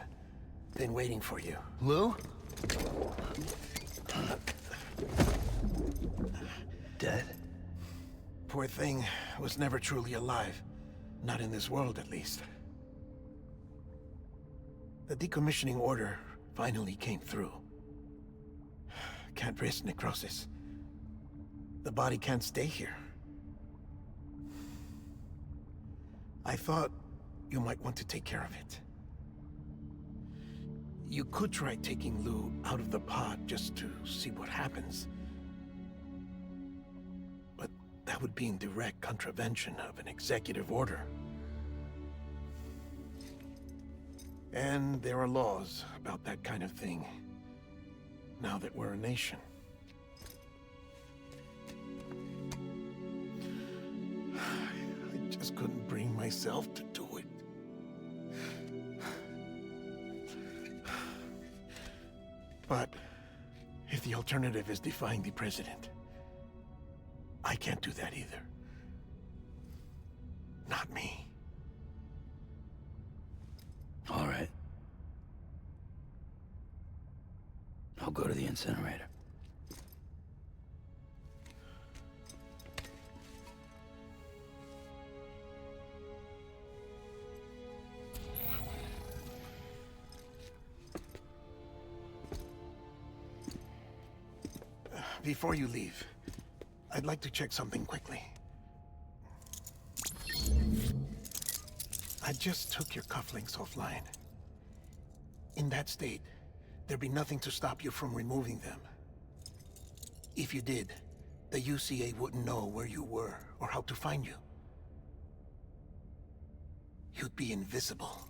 Been waiting for you. Lou? Dead? Poor thing was never truly alive. Not in this world, at least. The decommissioning order finally came through. Can't risk necrosis. The body can't stay here. I thought you might want to take care of it. You could try taking Lou out of the pod just to see what happens. But that would be in direct contravention of an executive order. And there are laws about that kind of thing, now that we're a nation. I just couldn't bring myself to do it. But if the alternative is defying the president, I can't do that either. Not me. All right. I'll go to the incinerator. Before you leave, I'd like to check something quickly. I just took your cufflinks offline. In that state, there'd be nothing to stop you from removing them. If you did, the UCA wouldn't know where you were or how to find you. You'd be invisible.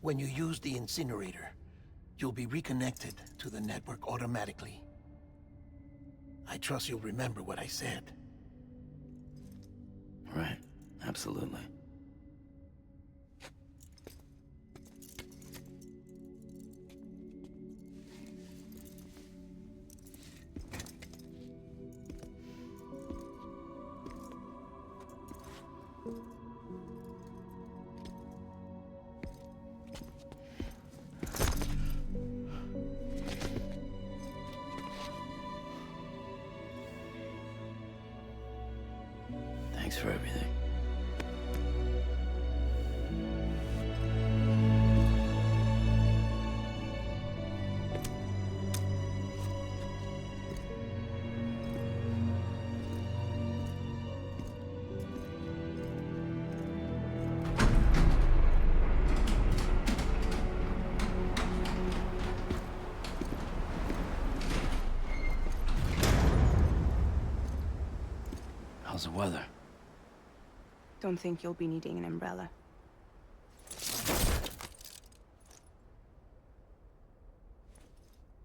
When you use the incinerator, you'll be reconnected to the network automatically. I trust you'll remember what I said. Right, absolutely. Thanks for everything. the weather? Don't think you'll be needing an umbrella.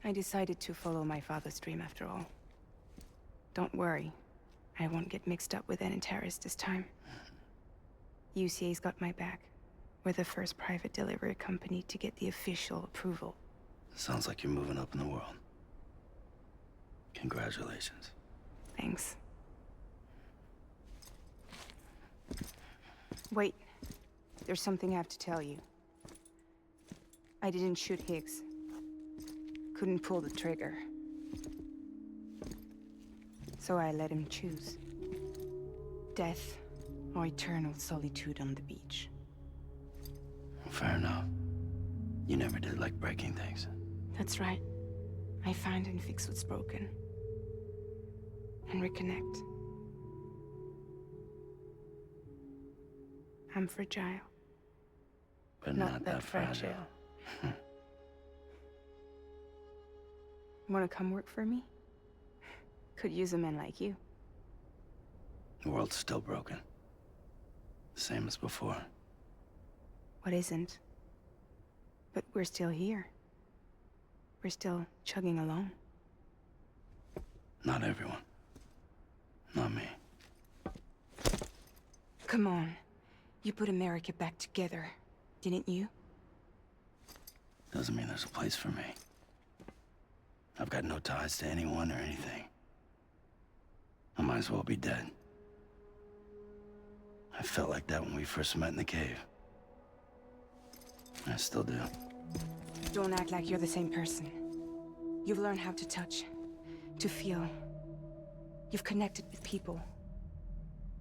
I decided to follow my father's dream after all. Don't worry. I won't get mixed up with any terrorists this time. UCA's got my back. We're the first private delivery company to get the official approval. Sounds like you're moving up in the world. Congratulations. Thanks. Wait. There's something I have to tell you. I didn't shoot Higgs. Couldn't pull the trigger. So I let him choose. Death or eternal solitude on the beach. Fair enough. You never did like breaking things. That's right. I find and fix what's broken. And reconnect. I'm fragile. But not that fragile. Wanna come work for me? Could use a man like you. The world's still broken. Same as before. What isn't? But we're still here. We're still chugging along. Not everyone. Not me. Come on. You put America back together, didn't you? Doesn't mean there's a place for me. I've got no ties to anyone or anything. I might as well be dead. I felt like that when we first met in the cave. I still do. Don't act like you're the same person. You've learned how to touch, to feel. You've connected with people.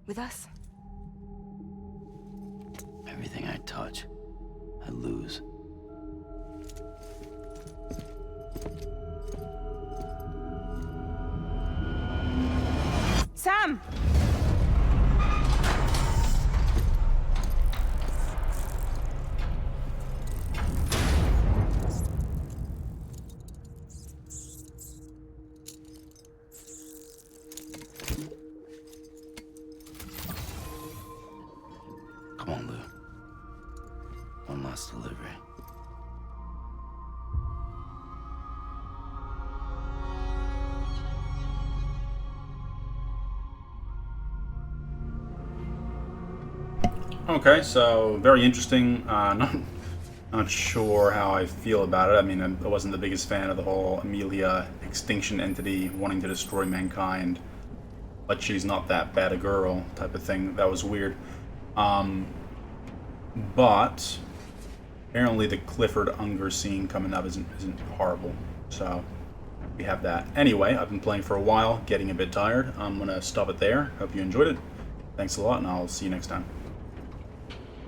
With us. Everything I touch, I lose. Sam! Come on, Lou. One last delivery. Okay, so very interesting. Not sure how I feel about it. I mean, I wasn't the biggest fan of the whole Amelia extinction entity wanting to destroy mankind, but she's not that bad a girl type of thing. That was weird. But apparently the Clifford Unger scene coming up isn't horrible. So we have that. Anyway, I've been playing for a while, getting a bit tired. I'm gonna stop it there. Hope you enjoyed it. Thanks a lot, and I'll see you next time.